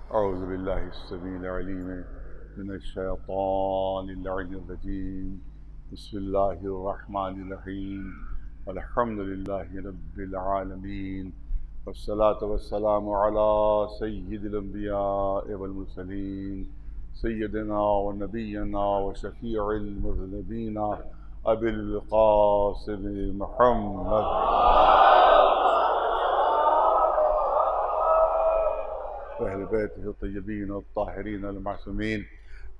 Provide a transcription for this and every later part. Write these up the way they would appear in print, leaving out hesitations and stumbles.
أعوذ بالله السميع العليم من الشيطان اللعين الرجيم. بسم الله الرحمن الرحيم. الحمد لله رب العالمين، والصلاة والسلام على سيد الأنبياء والمرسلين، سيدنا ونبينا وشفيع المذنبين أبي القاسم محمد وأهل بيته الطيبين الطاهرين المعصومين.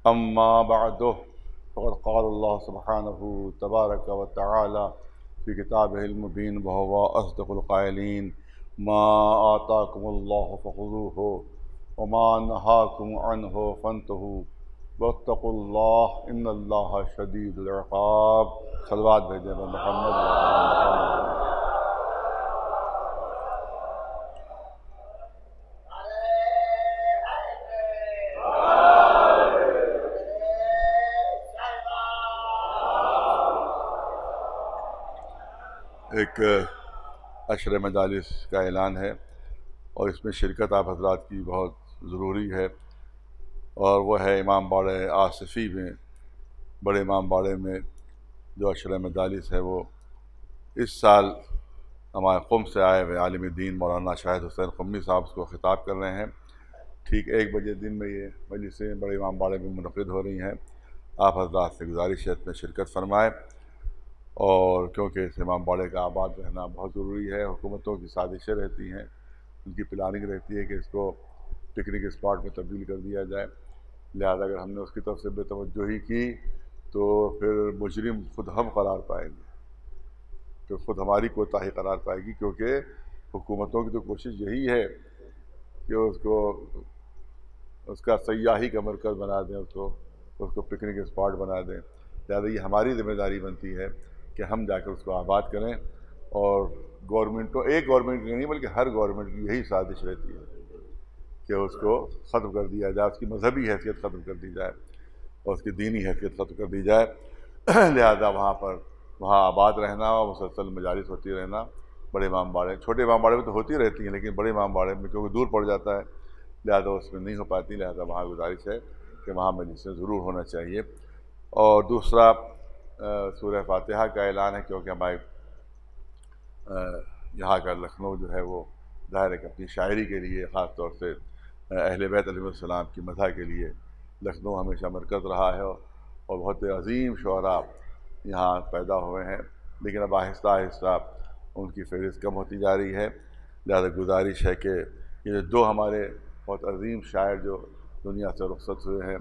أما بعد، فقد قال الله سبحانه تبارك وتعالى في كتابه المبين وهو أصدق القائلين: ما آتاكم الله فخذوه وما نهاكم عنه فانتهوا واتقوا الله إن الله شديد العقاب. صلوات بھیجیں محمد. ایک عشر مجالس کا اعلان ہے اور اس میں شرکت آپ حضرات کی بہت ضروری ہے، اور وہ ہے امام باڑے آصفی میں، بڑے امام باڑے میں جو عشر مجالس ہے وہ اس سال ہمارے قم سے آئے ہوئے عالم دین مولانا شاہد حسین قمی صاحب اس کو خطاب کر رہے ہیں۔ ٹھیک 1 بجے دن میں یہ مجلسیں بڑے امام باڑے میں منعقد ہو رہی ہیں۔ آپ حضرات سے گزارش ہے اس میں شرکت فرمائیں، اور کیونکہ اس امام باڑے کا آباد رہنا بہت ضروری ہے۔ حکومتوں کی سازشیں رہتی ہیں، ان کی پلاننگ رہتی ہے کہ اس کو پکنک اسپاٹ میں تبدیل کر دیا جائے، لہذا اگر ہم نے اس کی طرف سے بے توجہی کی تو پھر مجرم خود ہم قرار پائیں گے، تو خود ہماری کوتاہی قرار پائے گی، کیونکہ حکومتوں کی تو کوشش یہی ہے کہ اس کا سیاحی کا مرکز بنا دیں، اس کو پکنک اسپاٹ بنا دیں۔ لہذا یہ ہماری ذمہ داری بنتی ہے کہ ہم جا کر اس کو آباد کریں، اور ایک گورنمنٹ کی نہیں بلکہ ہر گورنمنٹ کی یہی سازش رہتی ہے کہ اس کو ختم کر دیا جائے، اس کی مذہبی حیثیت ختم کر دی جائے اور اس کی دینی حیثیت ختم کر دی جائے۔ لہذا وہاں آباد رہنا اور مسلسل مجالس ہوتی رہنا۔ بڑے امام باڑے، چھوٹے امام باڑے میں تو ہوتی رہتی ہیں، لیکن بڑے امام باڑے میں کیونکہ دور پڑ جاتا ہے لہذا اس میں نہیں ہو پاتی، لہذا وہاں گزارش ہے کہ وہاں مجلسیں ضرور ہونا چاہیے۔ اور دوسرا سورہ فاتحہ کا اعلان ہے، کیونکہ ہمارے یہاں کا لکھنؤ جو ہے وہ ظاہر ہے کہ اپنی شاعری کے لیے، خاص طور سے اہل بیت علیہ السلام کی مدح کے لیے لکھنؤ ہمیشہ مرکز رہا ہے، اور بہت عظیم شعراء یہاں پیدا ہوئے ہیں، لیکن اب آہستہ آہستہ ان کی فہرست کم ہوتی جا رہی ہے۔ لہذا گزارش ہے کہ یہ 2 ہمارے بہت عظیم شاعر جو دنیا سے رخصت ہوئے ہیں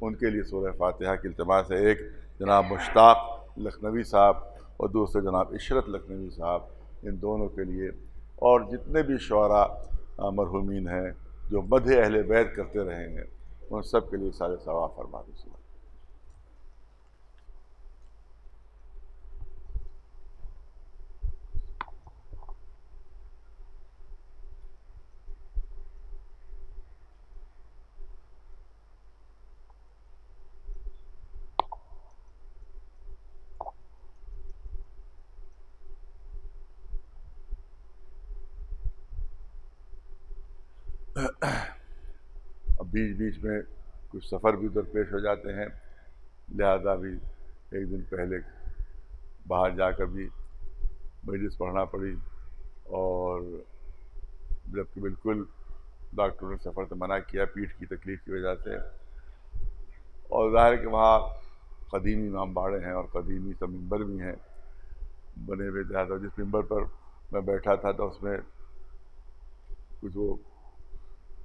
ان کے لیے سورہ فاتحہ کی التماس ہے۔ ایک جناب مشتاق لکھنوی صاحب اور دوسرے جناب عشرت لکھنوی صاحب، ان دونوں کے لیے، اور جتنے بھی شعراء مرحومین ہیں جو مدح اہل بیت کرتے رہے ہیں ان سب کے لیے سارے ثواب فرما دیجیے۔ اب بیچ بیچ میں کچھ سفر بھی درپیش ہو جاتے ہیں، لہذا بھی 1 دن پہلے باہر جا کر بھی مجلس پڑھنا پڑی، اور جبکہ بالکل ڈاکٹر نے سفر سے منع کیا پیٹھ کی تکلیف کی وجہ سے، اور ظاہر ہے کہ وہاں قدیمی امام باڑے ہیں اور قدیمی سب ممبر بھی ہیں بنے ہوئے، لہٰذا جس ممبر پر میں بیٹھا تھا تو اس میں کچھ وہ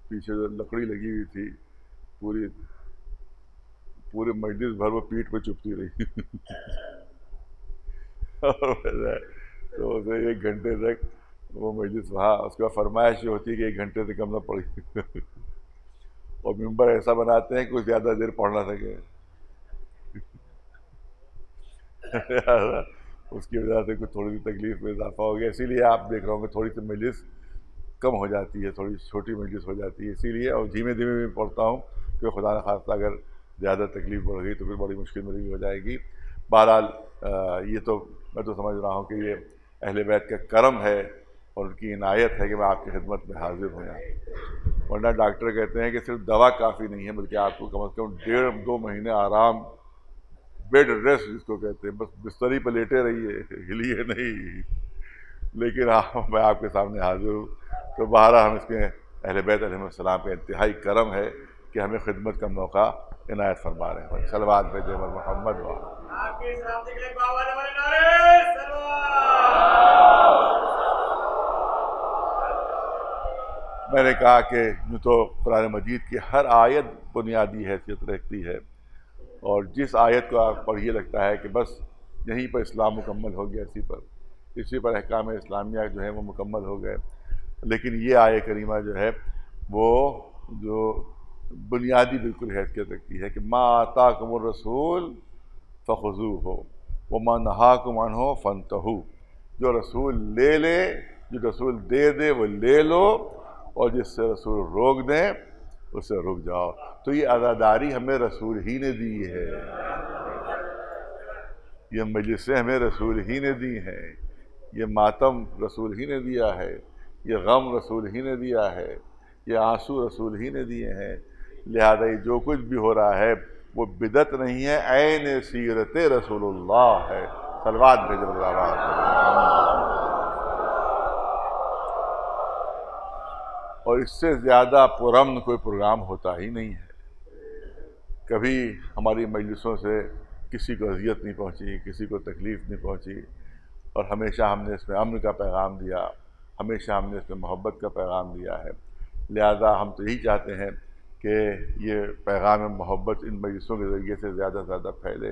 پیچھے جو لکڑی لگی ہوئی تھی پورے مجلس بھر وہ پیٹھ پہ چپتی رہی تو اسے 1 گھنٹے تک وہ مجلس وہاں، اس کا فرمائش یہ ہوتی ہے کہ 1 گھنٹے سے کم نہ پڑی اور ممبر ایسا بناتے ہیں کہ کوئی زیادہ دیر پڑھ نہ سکے اس کی وجہ سے کچھ تھوڑی سی تکلیف میں اضافہ ہو گیا، اسی لیے آپ دیکھ رہے ہوں کہ تھوڑی سی مجلس کم ہو جاتی ہے، تھوڑی چھوٹی مجلس ہو جاتی ہے، اسی لیے، اور دھیمے دھیمے بھی پڑھتا ہوں کہ خدا نہ خواستہ اگر زیادہ تکلیف بڑھ گئی تو پھر بڑی مشکل میری ہو جائے گی۔ بہرحال یہ تو میں تو سمجھ رہا ہوں کہ یہ اہل بیت کا کرم ہے اور ان کی عنایت ہے کہ میں آپ کی خدمت میں حاضر ہوں۔ ورنہ ڈاکٹر کہتے ہیں کہ صرف دوا کافی نہیں ہے، بلکہ آپ کو کم از کم 1.5-2 مہینے آرام، بیڈ ریسٹ جس کو کہتے ہیں، بس بستری پہ لیٹے رہیے، ہلیے نہیں۔ لیکن میں آپ کے سامنے حاضر ہوں، تو بہرحال ہم اس کے اہل بیت علیہ السلام کا انتہائی کرم ہے کہ ہمیں خدمت کا موقع عنایت فرما رہے ہیں۔ صلوات بھیجے بر محمد و میں نے کہا کہ یوں تو قرآن مجید کی ہر آیت بنیادی حیثیت رکھتی ہے، اور جس آیت کو آپ پڑھیے لگتا ہے کہ بس یہیں پر اسلام مکمل ہو گیا، اسی پر احکام اسلامیہ جو ہیں وہ مکمل ہو گئے۔ لیکن یہ آیت کریمہ جو ہے وہ جو بنیادی بالکل حیثیت رکھتی ہے کہ ما آتاکم الرسول فخذوہ وما نہاکم عنہ فانتہوا، جو رسول لے لے، جو رسول دے دے وہ لے لو، اور جس سے رسول روک دیں اس سے رک جاؤ۔ تو یہ عزاداری ہمیں رسول ہی نے دی ہے، یہ مجلسیں ہمیں رسول ہی نے دی ہیں، یہ ماتم رسول ہی نے دیا ہے، یہ غم رسول ہی نے دیا ہے، یہ آنسو رسول ہی نے دیے ہیں۔ لہذا یہ جو کچھ بھی ہو رہا ہے وہ بدعت نہیں ہے، عین سیرت رسول اللہ ہے۔ صلوات بھیجو اور اس سے زیادہ پرامن کوئی پروگرام ہوتا ہی نہیں ہے۔ کبھی ہماری مجلسوں سے کسی کو اذیت نہیں پہنچی، کسی کو تکلیف نہیں پہنچی، اور ہمیشہ ہم نے اس میں امن کا پیغام دیا، ہمیشہ ہم نے اس میں محبت کا پیغام دیا ہے۔ لہذا ہم تو یہی چاہتے ہیں کہ یہ پیغام محبت ان مجلسوں کے ذریعے سے زیادہ سے زیادہ پھیلے۔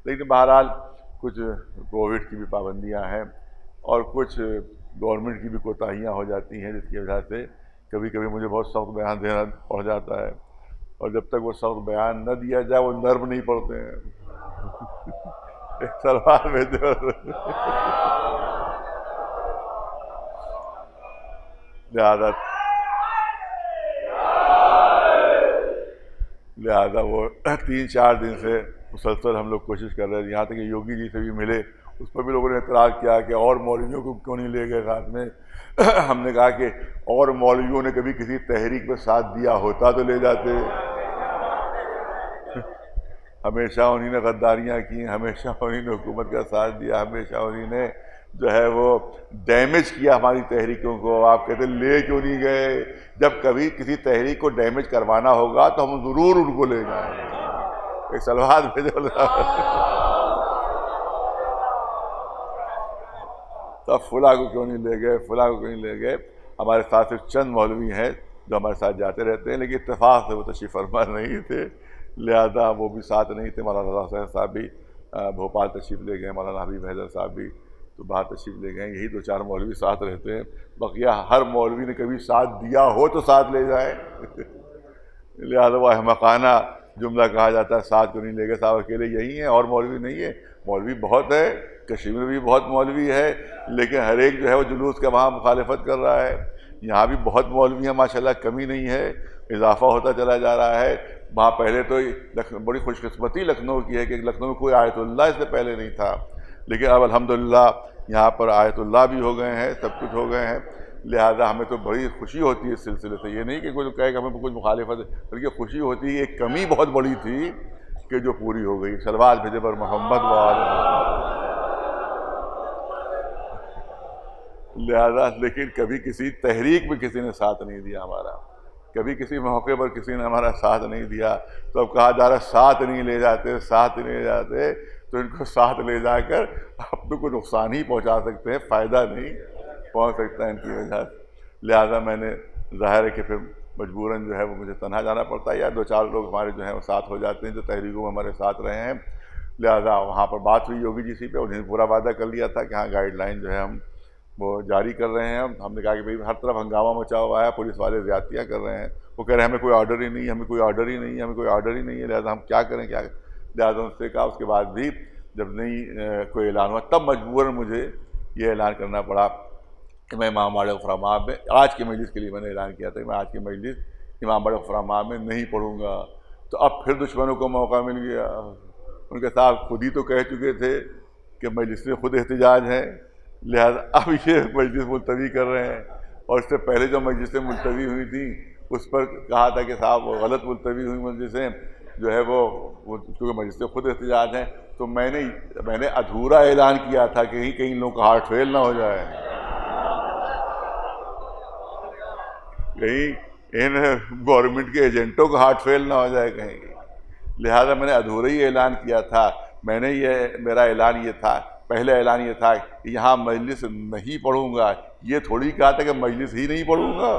لیکن بہرحال کچھ کووڈ کی بھی پابندیاں ہیں، اور کچھ گورنمنٹ کی بھی کوتاہیاں ہو جاتی ہیں، جس کی وجہ سے کبھی کبھی مجھے بہت سخت بیان دینا پڑ جاتا ہے، اور جب تک وہ سخت بیان نہ دیا جائے وہ نرم نہیں پڑتے ہیں۔ سلوات بھیجو۔ لہذا وہ 3-4 دن سے مسلسل ہم لوگ کوشش کر رہے ہیں، یہاں تک کہ یوگی جی سے بھی ملے، اس پر بھی لوگوں نے اعتراض کیا کہ اور مولویوں کو کیوں نہیں لے گئے ساتھ میں۔ ہم نے کہا کہ اور مولویوں نے کبھی کسی تحریک پہ ساتھ دیا ہوتا تو لے جاتے، ہمیشہ انہی نے غداریاں کی، ہمیشہ انہی نے حکومت کا ساتھ دیا، ہمیشہ انہی نے جو ہے وہ ڈیمیج کیا ہماری تحریکوں کو۔ آپ کہتے لے کیوں نہیں گئے؟ جب کبھی کسی تحریک کو ڈیمیج کروانا ہوگا تو ہم ضرور ان کو لے جائیں گے۔ ایک صلوات بھیجو۔ تب فلاں کو کیوں نہیں لے گئے، فلاں کو کیوں نہیں لے گئے؟ ہمارے ساتھ صرف چند مولوی ہیں جو ہمارے ساتھ جاتے رہتے ہیں، لیکن اتفاق سے وہ تشریف فرما نہیں تھے، لہذا وہ بھی ساتھ نہیں تھے۔ مولانا رضا حسین صاحب بھی بھوپال تشریف لے گئے، مولانا حبیب حیدر صاحب بھی تو باہر تشریف لے گئے، یہی 2-4 مولوی ساتھ رہتے ہیں۔ بقیہ ہر مولوی نے کبھی ساتھ دیا ہو تو ساتھ لے جائیں۔ لہذا وہ احمقانہ جملہ کہا جاتا ہے ساتھ کو نہیں لے گئے، صاحب اکیلے یہی ہیں اور مولوی نہیں ہے؟ مولوی بہت ہے، کشمیر میں بھی بہت مولوی ہے، لیکن ہر ایک جو ہے وہ جلوس کا وہاں مخالفت کر رہا ہے۔ یہاں بھی بہت مولوی ہیں ماشاءاللہ، کمی نہیں ہے، اضافہ ہوتا چلا جا رہا ہے۔ وہاں پہلے تو بڑی خوش قسمتی لکھنؤ کی ہے کہ لکھنؤ میں کوئی آیت اللہ اس سے پہلے نہیں تھا، لیکن اب الحمدللہ یہاں پر آیت اللہ بھی ہو گئے ہیں، سب کچھ ہو گئے ہیں۔ لہذا ہمیں تو بڑی خوشی ہوتی ہے اس سلسلے سے، یہ نہیں کہ کوئی کہے کہ ہمیں کچھ مخالفت ہے، بلکہ خوشی ہوتی ہے۔ ایک کمی بہت بڑی تھی کہ جو پوری ہو گئی۔ صلوات بھیجے پر محمد و آل محمد۔ لہذا لیکن کبھی کسی تحریک میں کسی نے ساتھ نہیں دیا ہمارا، کبھی کسی موقع پر کسی نے ہمارا ساتھ نہیں دیا، تو اب کہا جا رہا ہے ساتھ نہیں لے جاتے، ساتھ نہیں لے جاتے، تو ان کو ساتھ لے جا کر اپنے کو نقصان ہی پہنچا سکتے ہیں، فائدہ نہیں پہنچ سکتا ہے ان کی وجہ سے۔ لہذا میں نے ظاہر ہے کہ پھر مجبوراً جو ہے وہ مجھے تنہا جانا پڑتا ہے، یا 2-4 لوگ ہمارے جو ہیں وہ ساتھ ہو جاتے ہیں جو تحریکوں میں ہمارے ساتھ رہے ہیں۔ لہذا وہاں پر بات ہوئی یوگی جی سی پہ، انہوں نے پورا وعدہ کر لیا تھا کہ ہاں گائیڈ لائن جو ہے ہم وہ جاری کر رہے ہیں۔ ہم نے کہا کہ بھئی ہر طرف ہنگامہ مچا ہوا ہے، پولیس والے زیادتیاں کر رہے ہیں، وہ کہہ رہے ہیں ہمیں کوئی آرڈر ہی نہیں ہے، ہمیں کوئی آرڈر ہی نہیں ہے، ہمیں کوئی آرڈر ہی نہیں ہے، لہذا ہم کیا کریں کیا کریں۔ لہذا ان سے کہا، اس کے بعد بھی جب نہیں کوئی اعلان ہوا تب مجبوراً مجھے یہ اعلان کرنا پڑا کہ میں امام باڑہ غفراماب میں آج کی مجلس کے لیے میں نے اعلان کیا تھا کہ میں آج کی مجلس امام باڑہ غفراماب میں نہیں پڑھوں گا۔ تو اب پھر دشمنوں کو موقع مل گیا، ان کے ساتھ خود ہی تو کہہ چکے تھے کہ مجلس میں خود احتجاج ہے، لہذا اب یہ مجلس ملتوی کر رہے ہیں، اور اس سے پہلے جو مجلسیں ملتوی ہوئی تھیں اس پر کہا تھا کہ صاحب وہ غلط ملتوی ہوئی مجلسیں جو ہے وہ کیونکہ مجلسیں خود احتجاج ہیں، تو میں نے ادھورا اعلان کیا تھا کہ کہیں لوگوں کا ہارٹ فیل نہ ہو جائے، کہیں ان گورنمنٹ کے ایجنٹوں کا ہارٹ فیل نہ ہو جائے کہیں، لہذا میں نے ادھورا ہی اعلان کیا تھا۔ میں نے میرا اعلان یہ تھا، پہلا اعلان یہ تھا کہ یہاں مجلس نہیں پڑھوں گا، یہ تھوڑی کہا تھا کہ مجلس ہی نہیں پڑھوں گا،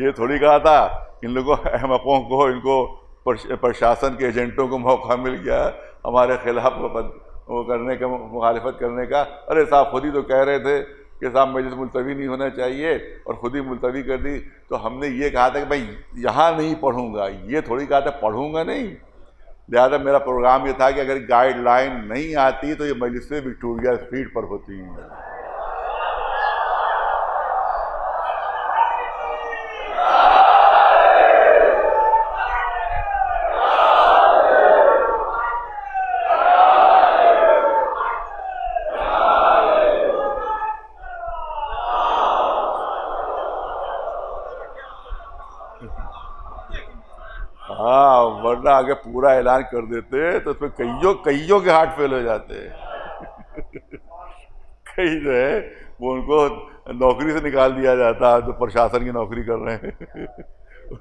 یہ تھوڑی کہا تھا ان لوگوں احمقوں کو، ان کو پرشاسن کے ایجنٹوں کو موقع مل گیا ہمارے خلاف وہ کرنے کا، مخالفت کرنے کا۔ ارے صاحب خود ہی تو کہہ رہے تھے کہ صاحب مجلس ملتوی نہیں ہونا چاہیے، اور خود ہی ملتوی کر دی۔ تو ہم نے یہ کہا تھا کہ بھائی یہاں نہیں پڑھوں گا، یہ تھوڑی کہا تھا پڑھوں گا نہیں۔ لہٰذا میرا پروگرام یہ تھا کہ اگر گائیڈ لائن نہیں آتی تو یہ مجلسیں وکٹوریہ اسٹریٹ پر ہوتی ہیں۔ ورنہ آگے پورا اعلان کر دیتے تو اس میں کئیوں کے ہارٹ فیل ہو جاتے، کئی جو ہے وہ ان کو نوکری سے نکال دیا جاتا، جو پرشاسن کی نوکری کر رہے ہیں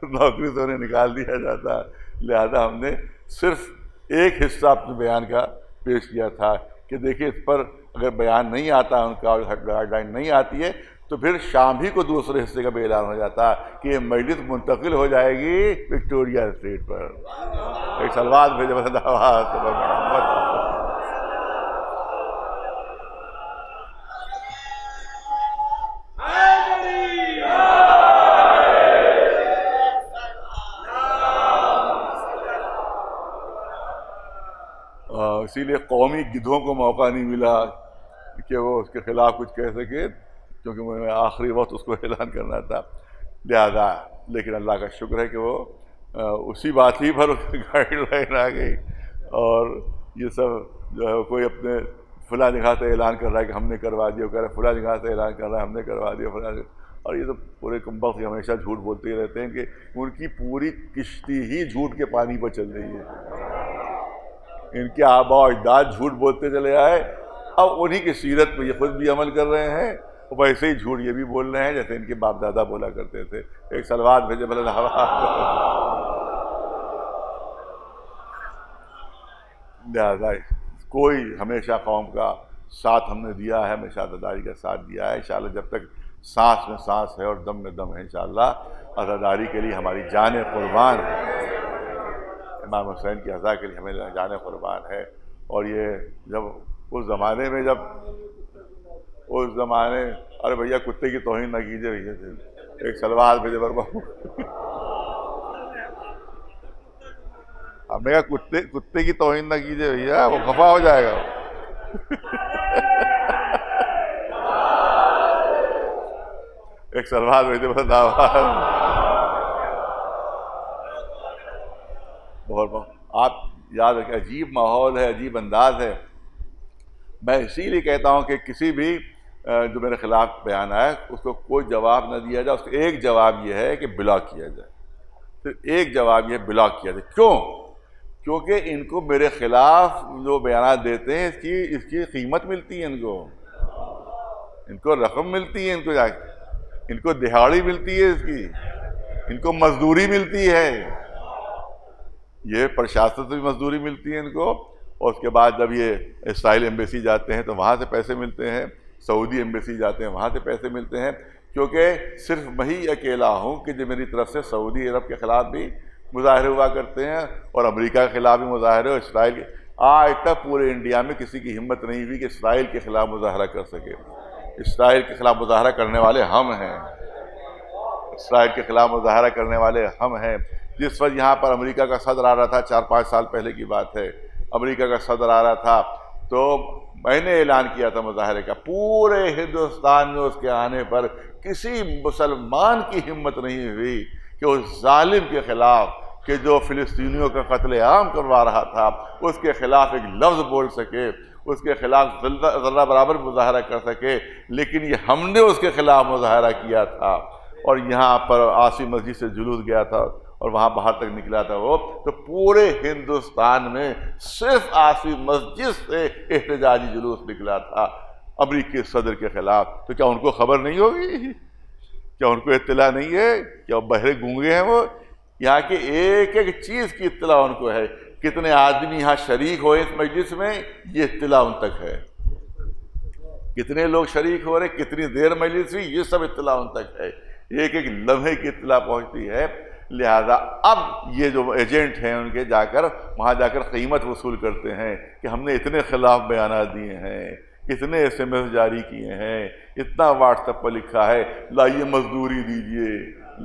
نوکری سے انہیں نکال دیا جاتا۔ لہذا ہم نے صرف ایک حصہ اپنے بیان کا پیش کیا تھا کہ دیکھیے اس پر اگر بیان نہیں آتا، ان کا گائیڈ لائن نہیں آتی ہے، تو پھر شام ہی کو دوسرے حصے کا بھی اعلان ہو جاتا کہ یہ مجلس منتقل ہو جائے گی وکٹوریہ اسٹریٹ پر۔ ایک سلوات بھیجے محمد۔ اسی لیے قومی گدھوں کو موقع نہیں ملا کہ وہ اس کے خلاف کچھ کہہ سکے، کیونکہ میں آخری وقت اس کو اعلان کرنا تھا۔ لہذا لیکن اللہ کا شکر ہے کہ وہ اسی بات ہی پر گائیڈ لائن آ گئی، اور یہ سب جو ہے کوئی اپنے فلاں جگہ سے اعلان کر رہا ہے کہ ہم نے کروا دیا، وہ کہہ رہا ہے فلاں جگہ سے اعلان کر رہا ہے ہم نے کروا دیا فلاں، اور یہ سب پورے کمبخت ہمیشہ جھوٹ بولتے ہی رہتے ہیں کہ ان کی پوری کشتی ہی جھوٹ کے پانی پر چل رہی ہے۔ ان کے آباء و اجداد جھوٹ بولتے چلے آئے، اب انہی کی سیرت پہ یہ خود بھی عمل کر رہے ہیں، ویسے ہی جھوٹ یہ بھی بول رہے ہیں جیسے ان کے باپ دادا بولا کرتے تھے۔ ایک سلوات بھیجے بھلے لہٰذا کوئی ہمیشہ قوم کا ساتھ ہم نے دیا ہے، ہمیشہ عزاداری کا ساتھ دیا ہے۔ انشاءاللہ جب تک سانس میں سانس ہے اور دم میں دم ہے، انشاءاللہ عزاداری کے لیے ہماری جانیں قربان ہے، امام حسین کی عزا کے لیے ہمیں جانیں قربان ہے۔ اور یہ جب اس زمانے میں ارے بھیا کتے کی توہین نہ کیجیے بھیا، ایک سلوات بھیجے بربا۔ ہم نے کہا کتے کی توہین نہ کیجیے بھیا، وہ خفا ہو جائے گا۔ ایک سلوات بھیجے بہت آپ یاد رکھیں، عجیب ماحول ہے، عجیب انداز ہے۔ میں اسی لیے کہتا ہوں کہ کسی بھی جو میرے خلاف بیان آیا اس کو کوئی جواب نہ دیا جائے، اس کو ایک جواب یہ ہے کہ بلاک کیا جائے، صرف ایک جواب یہ بلاک کیا جائے۔ کیوں؟ کیونکہ ان کو میرے خلاف جو بیانات دیتے ہیں اس کی قیمت ملتی ہے، ان کو رقم ملتی ہے، ان کو دہاڑی ملتی ہے، ان کو مزدوری ملتی ہے، یہ پرشاسن سے بھی مزدوری ملتی ہے ان کو، اور اس کے بعد جب یہ اسرائیل ایمبیسی جاتے ہیں تو وہاں سے پیسے ملتے ہیں، سعودی ایمبیسی جاتے ہیں وہاں سے پیسے ملتے ہیں، کیونکہ صرف میں ہی اکیلا ہوں کہ جو میری طرف سے سعودی عرب کے خلاف بھی مظاہرے ہوا کرتے ہیں، اور امریکہ کے خلاف بھی مظاہرے، اور اسرائیل کے آج تک پورے انڈیا میں کسی کی ہمت نہیں ہوئی کہ اسرائیل کے خلاف مظاہرہ کر سکے۔ اسرائیل کے خلاف مظاہرہ کرنے والے ہم ہیں، اسرائیل کے خلاف مظاہرہ کرنے والے ہم ہیں۔ جس وقت یہاں پر امریکہ کا صدر آ رہا تھا، 4-5 سال پہلے کی بات ہے، امریکہ کا صدر آ رہا تھا تو میں نے اعلان کیا تھا مظاہرے کا، پورے ہندوستان میں اس کے آنے پر کسی مسلمان کی ہمت نہیں ہوئی کہ اس ظالم کے خلاف کہ جو فلسطینیوں کا قتل عام کروا رہا تھا اس کے خلاف ایک لفظ بول سکے، اس کے خلاف ذرہ برابر مظاہرہ کر سکے، لیکن یہ ہم نے اس کے خلاف مظاہرہ کیا تھا، اور یہاں پر عاصی مسجد سے جلوس گیا تھا اور وہاں باہر تک نکلا تھا وہ، تو پورے ہندوستان میں صرف عاصی مسجد سے احتجاجی جلوس نکلا تھا امریکی صدر کے خلاف۔ تو کیا ان کو خبر نہیں ہوگی؟ کیا ان کو اطلاع نہیں ہے؟ کیا وہ بہرے گونگے ہیں؟ وہ یہاں کے ایک ایک چیز کی اطلاع ان کو ہے۔ کتنے آدمی یہاں شریک ہوئے اس مجلس میں، یہ اطلاع ان تک ہے۔ کتنے لوگ شریک ہو رہے، کتنی دیر مجلس ہوئی، یہ سب اطلاع ان تک ہے، ایک ایک لمحے کی اطلاع پہنچتی ہے۔ لہذا اب یہ جو ایجنٹ ہیں ان کے وہاں جا کر قیمت وصول کرتے ہیں کہ ہم نے اتنے خلاف بیانات دیے ہیں، اتنے SMS جاری کیے ہیں، اتنا واٹس ایپ پر لکھا ہے، لائیے مزدوری دیجئے،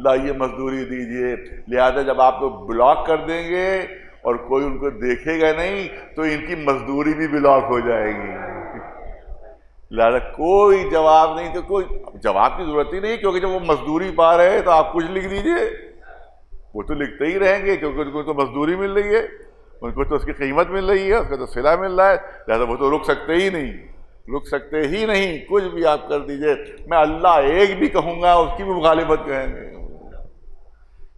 لائیے مزدوری دیجئے۔ لہذا جب آپ کو بلاک کر دیں گے اور کوئی ان کو دیکھے گا نہیں تو ان کی مزدوری بھی بلاک ہو جائے گی۔ لہذا کوئی جواب نہیں، تو کوئی جواب کی ضرورت ہی نہیں، کیونکہ جب وہ مزدوری پا رہے ہیں تو آپ کچھ لکھ دیجئے، وہ تو لکھتے ہی رہیں گے، کیونکہ ان کو تو مزدوری مل رہی ہے، ان کو تو اس کی قیمت مل رہی ہے، اس کا تو صلہ مل رہا ہے، لہذا وہ تو رک سکتے ہی نہیں، رک سکتے ہی نہیں۔ کچھ بھی آپ کر دیجئے، میں اللہ ایک بھی کہوں گا اس کی بھی مخالفت کہیں گے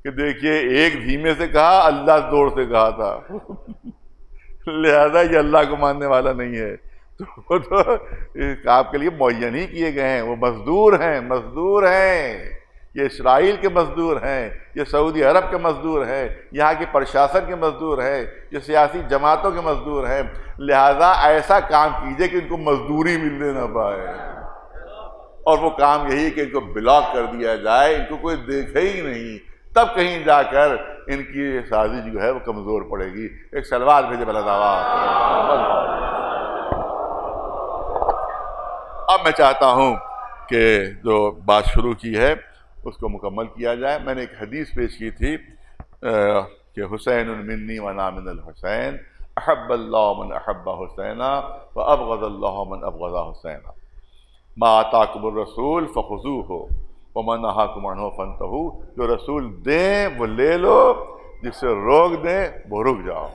کہ دیکھیے ایک دھیمے سے کہا، اللہ زور سے کہا تھا، لہذا یہ اللہ کو ماننے والا نہیں ہے۔ تو وہ تو آپ کے لیے معین ہی کیے گئے ہیں، وہ مزدور ہیں، مزدور ہیں، یہ اسرائیل کے مزدور ہیں، یہ سعودی عرب کے مزدور ہیں، یہاں کے پرشاسن کے مزدور ہیں، یہ سیاسی جماعتوں کے مزدور ہیں۔ لہذا ایسا کام کیجئے کہ ان کو مزدوری ملنے نہ پائے، اور وہ کام یہی کہ ان کو بلاک کر دیا جائے، ان کو کوئی دیکھے ہی نہیں، تب کہیں جا کر ان کی سازش جو ہے وہ کمزور پڑے گی۔ ایک سلوات بھیجے بلا دعویٰ۔ اب میں چاہتا ہوں کہ جو بات شروع کی ہے اس کو مکمل کیا جائے۔ میں نے ایک حدیث پیش کی تھی کہ حسین منی وانا من الحسین، احب اللہ من احب حسینا وابغض اللہ من ابغض حسینا، ما آتاکم الرسول فخذوہ وما نہاکم عنہ فانتہوا۔ جو رسول دیں وہ لے لو، جس سے روک دیں وہ رک جاؤ۔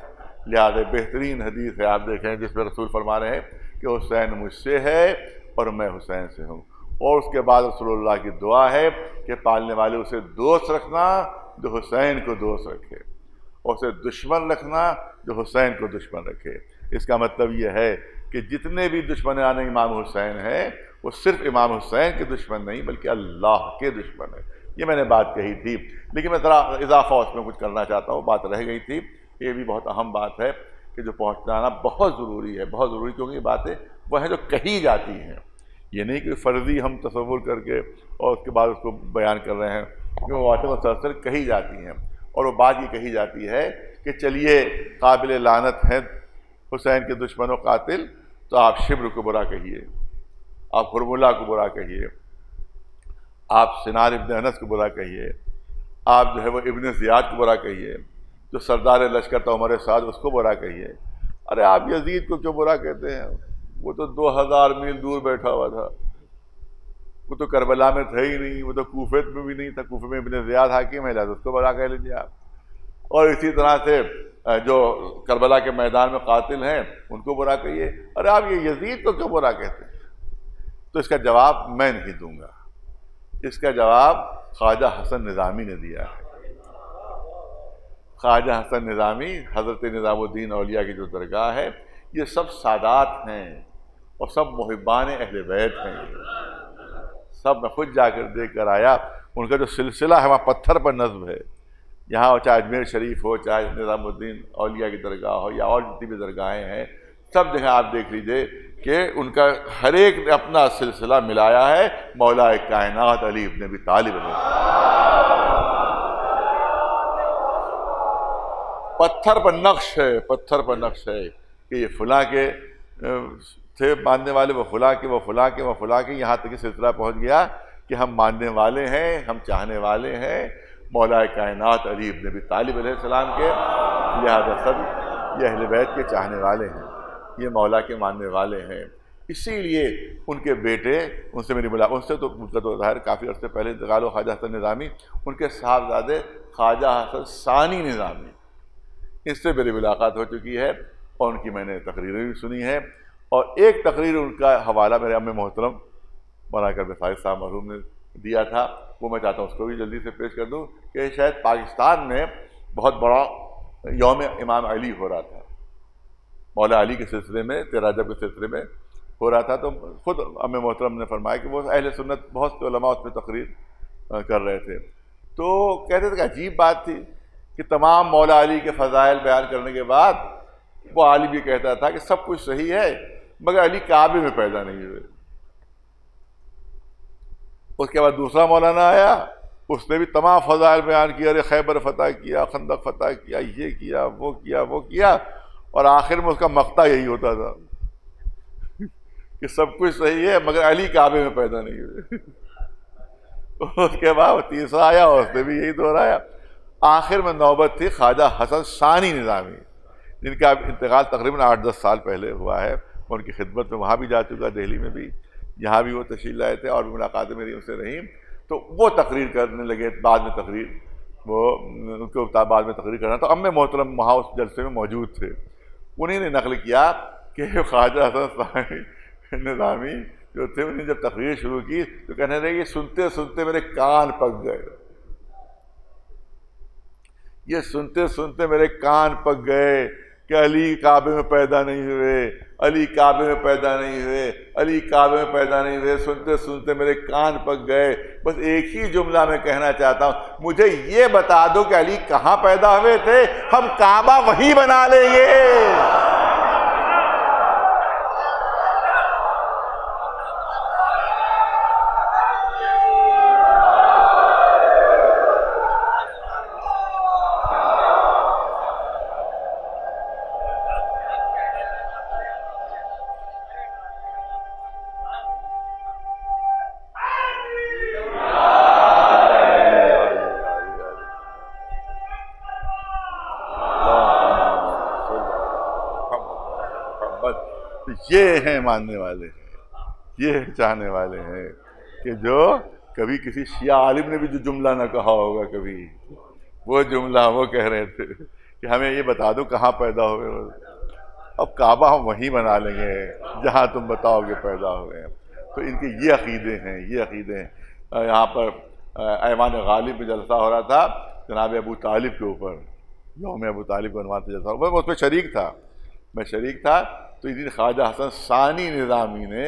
لہذا بہترین حدیث ہے، آپ دیکھیں، جس میں رسول فرما رہے ہیں کہ حسین مجھ سے ہے اور میں حسین سے ہوں، اور اس کے بعد رسول اللہ کی دعا ہے کہ پالنے والے اسے دوست رکھنا جو حسین کو دوست رکھے، اور اسے دشمن رکھنا جو حسین کو دشمن رکھے۔ اس کا مطلب یہ ہے کہ جتنے بھی دشمنان امام حسین ہیں وہ صرف امام حسین کے دشمن نہیں بلکہ اللہ کے دشمن ہیں۔ یہ میں نے بات کہی تھی، لیکن میں ذرا اضافہ اس میں کچھ کرنا چاہتا ہوں، بات رہ گئی تھی، یہ بھی بہت اہم بات ہے کہ جو پہنچانا بہت ضروری ہے، بہت ضروری، کیونکہ یہ باتیں وہ ہیں جو کہی جاتی ہیں، یہ نہیں کہ فرضی ہم تصور کر کے اور اس کے بعد اس کو بیان کر رہے ہیں، کہ وہ باتیں مسلسل کہی جاتی ہیں، اور وہ بات یہ کہی جاتی ہے کہ چلیے قابل لعنت ہیں حسین کے دشمن و قاتل، تو آپ شبر کو برا کہیے، آپ حرملہ کو برا کہیے، آپ سنان ابن انس کو برا کہیے، آپ جو ہے وہ ابن زیاد کو برا کہیے، جو سردار لشکر تھا عمر سعد اس کو برا کہیے۔ ارے آپ یزید کو کیوں برا کہتے ہیں؟ وہ تو 2000 میل دور بیٹھا ہوا تھا، وہ تو کربلا میں تھا ہی نہیں، وہ تو کوفے میں بھی نہیں تھا، کوفے میں ابن زیاد حاکم ہے، لہذا اس کو برا کہہ لیجیے آپ۔ اور اسی طرح سے جو کربلا کے میدان میں قاتل ہیں ان کو برا کہیے۔ ارے آپ یہ یزید کو کیوں برا کہتے ہیں؟ تو اس کا جواب میں نہیں دوں گا، اس کا جواب خواجہ حسن نظامی نے دیا ہے۔ خواجہ حسن نظامی، حضرت نظام الدین اولیاء کی جو درگاہ ہے، یہ سب سادات ہیں اور سب محبان اہل بیت ہیں، سب میں خود جا کر دیکھ کر آیا، ان کا جو سلسلہ ہے وہاں پتھر پر نصب ہے، یہاں چاہے اجمیر شریف ہو، چاہے نظام الدین اولیاء کی درگاہ ہو، یا اور جتنی بھی درگاہیں ہیں، سب جگہ آپ دیکھ لیجئے کہ ان کا ہر ایک نے اپنا سلسلہ ملایا ہے مولا کائنات علی ابن ابی طالب نے۔ پتھر پر نقش ہے، پتھر پر نقش ہے کہ یہ فلاں کے تھے ماننے والے، وہ فلاں کے، وہ فلاں کے، وہ فلاں کے، یہاں تک کہ سلسلہ پہنچ گیا کہ ہم ماننے والے ہیں، ہم چاہنے والے ہیں مولا کائنات علی ابن ابی طالب علیہ السلام کے، لہذا سب یہ اہل بیت کے چاہنے والے ہیں، یہ مولا کے ماننے والے ہیں۔ اسی لیے ان کے بیٹے، ان سے میری ملاقات، ان سے تو ان کا تو ظاہر کافی عرصے پہلے انتقال ہو، خواجہ حسن نظامی، ان کے صاحبزادے خواجہ حسن ثانی نظامی، اس سے میری ملاقات ہو چکی ہے اور ان کی میں نے تقریریں بھی سنی ہے، اور ایک تقریر ان کا حوالہ میرے ام محترم مولانا کرم فائز صاحب مرحوم نے دیا تھا، وہ میں چاہتا ہوں اس کو بھی جلدی سے پیش کر دوں، کہ شاید پاکستان میں بہت بڑا یوم امام علی ہو رہا تھا، مولا علی کے سلسلے میں 13 رجب کے سلسلے میں ہو رہا تھا، تو خود ام محترم نے فرمایا کہ وہ اہل سنت بہت سے علماء اس میں تقریر کر رہے تھے، تو کہتے تھے کہ عجیب بات تھی کہ تمام مولا علی کے فضائل بیان کرنے کے بعد وہ عالم یہ کہتا تھا کہ سب کچھ صحیح ہے مگر علی کعبے میں پیدا نہیں ہوئے۔ اس کے بعد دوسرا مولانا آیا، اس نے بھی تمام فضائل بیان کیا، ارے خیبر فتح کیا، خندق فتح کیا، یہ کیا وہ کیا وہ کیا، اور آخر میں اس کا مقطع یہی ہوتا تھا کہ سب کچھ صحیح ہے مگر علی کعبے میں پیدا نہیں ہوئے۔ اس کے بعد تیسرا آیا، اس نے بھی یہی دہرایا۔ آخر میں نوبت تھی خواجہ حسن ثانی نظامی، جن کا انتقال تقریباً 8-10 سال پہلے ہوا ہے، میں ان کی خدمت میں وہاں بھی جا چکا، دہلی میں بھی، یہاں بھی وہ تشریف لائے تھے اور بھی ملاقاتیں میری ان سے رہیں، تو وہ تقریر کرنے لگے، بعد میں تقریر وہ ان کو بعد میں تقریر کرنا، تو ام محترم وہاں اس جلسے میں موجود تھے، انہیں نے نقل کیا کہ خواجہ حسن ثانی نظامی جو تھے، انہیں جب تقریر شروع کی تو کہنے لگے یہ سنتے سنتے میرے کان پک گئے، یہ سنتے سنتے میرے کان پک گئے کہ علی کعبے میں پیدا نہیں ہوئے، علی کعبے میں پیدا نہیں ہوئے، علی کعبے میں پیدا نہیں ہوئے، سنتے سنتے میرے کان پک گئے۔ بس ایک ہی جملہ میں کہنا چاہتا ہوں، مجھے یہ بتا دو کہ علی کہاں پیدا ہوئے تھے، ہم کعبہ وہی بنا لیں گے۔ یہ ہیں ماننے والے ہیں، یہ چاہنے والے ہیں کہ جو کبھی کسی شیعہ عالم نے بھی جو جملہ نہ کہا ہوگا، کبھی وہ جملہ وہ کہہ رہے تھے کہ ہمیں یہ بتا دو کہاں پیدا ہوئے، اب کعبہ ہم وہیں بنا لیں گے جہاں تم بتاؤ گے پیدا ہوئے ہیں۔ تو ان کے یہ عقیدے ہیں، یہ عقیدے ہیں۔ یہاں پر ایوان غالب میں جلسہ ہو رہا تھا جناب ابو طالب کے اوپر، یوم ابو طالب کے عنوان سے جلسہ، میں اس میں شریک تھا، میں شریک تھا۔ تو اس دن خواجہ حسن ثانی نظامی نے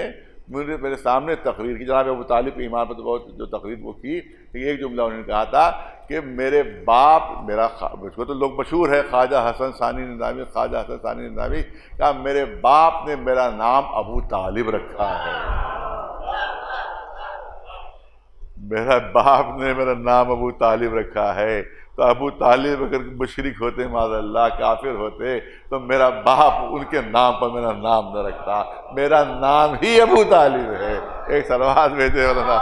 میرے سامنے تقریر کی، جناب ابو طالب کی ایمان پر بہت جو تقریر وہ کی، ایک جملہ انہوں نے کہا تھا کہ میرے باپ میرا، اس کو تو لوگ مشہور ہے خواجہ حسن ثانی نظامی، خواجہ حسن ثانی نظامی، کہا میرے باپ نے میرا نام ابو طالب رکھا ہے، میرا باپ نے میرا نام ابو طالب رکھا ہے۔ تو ابو طالب اگر مشرک ہوتے، معاذ اللہ کافر ہوتے، تو میرا باپ ان کے نام پر میرا نام نہ رکھتا، میرا نام ہی ابو طالب ہے۔ ایک سلوات بھیجے مولانا۔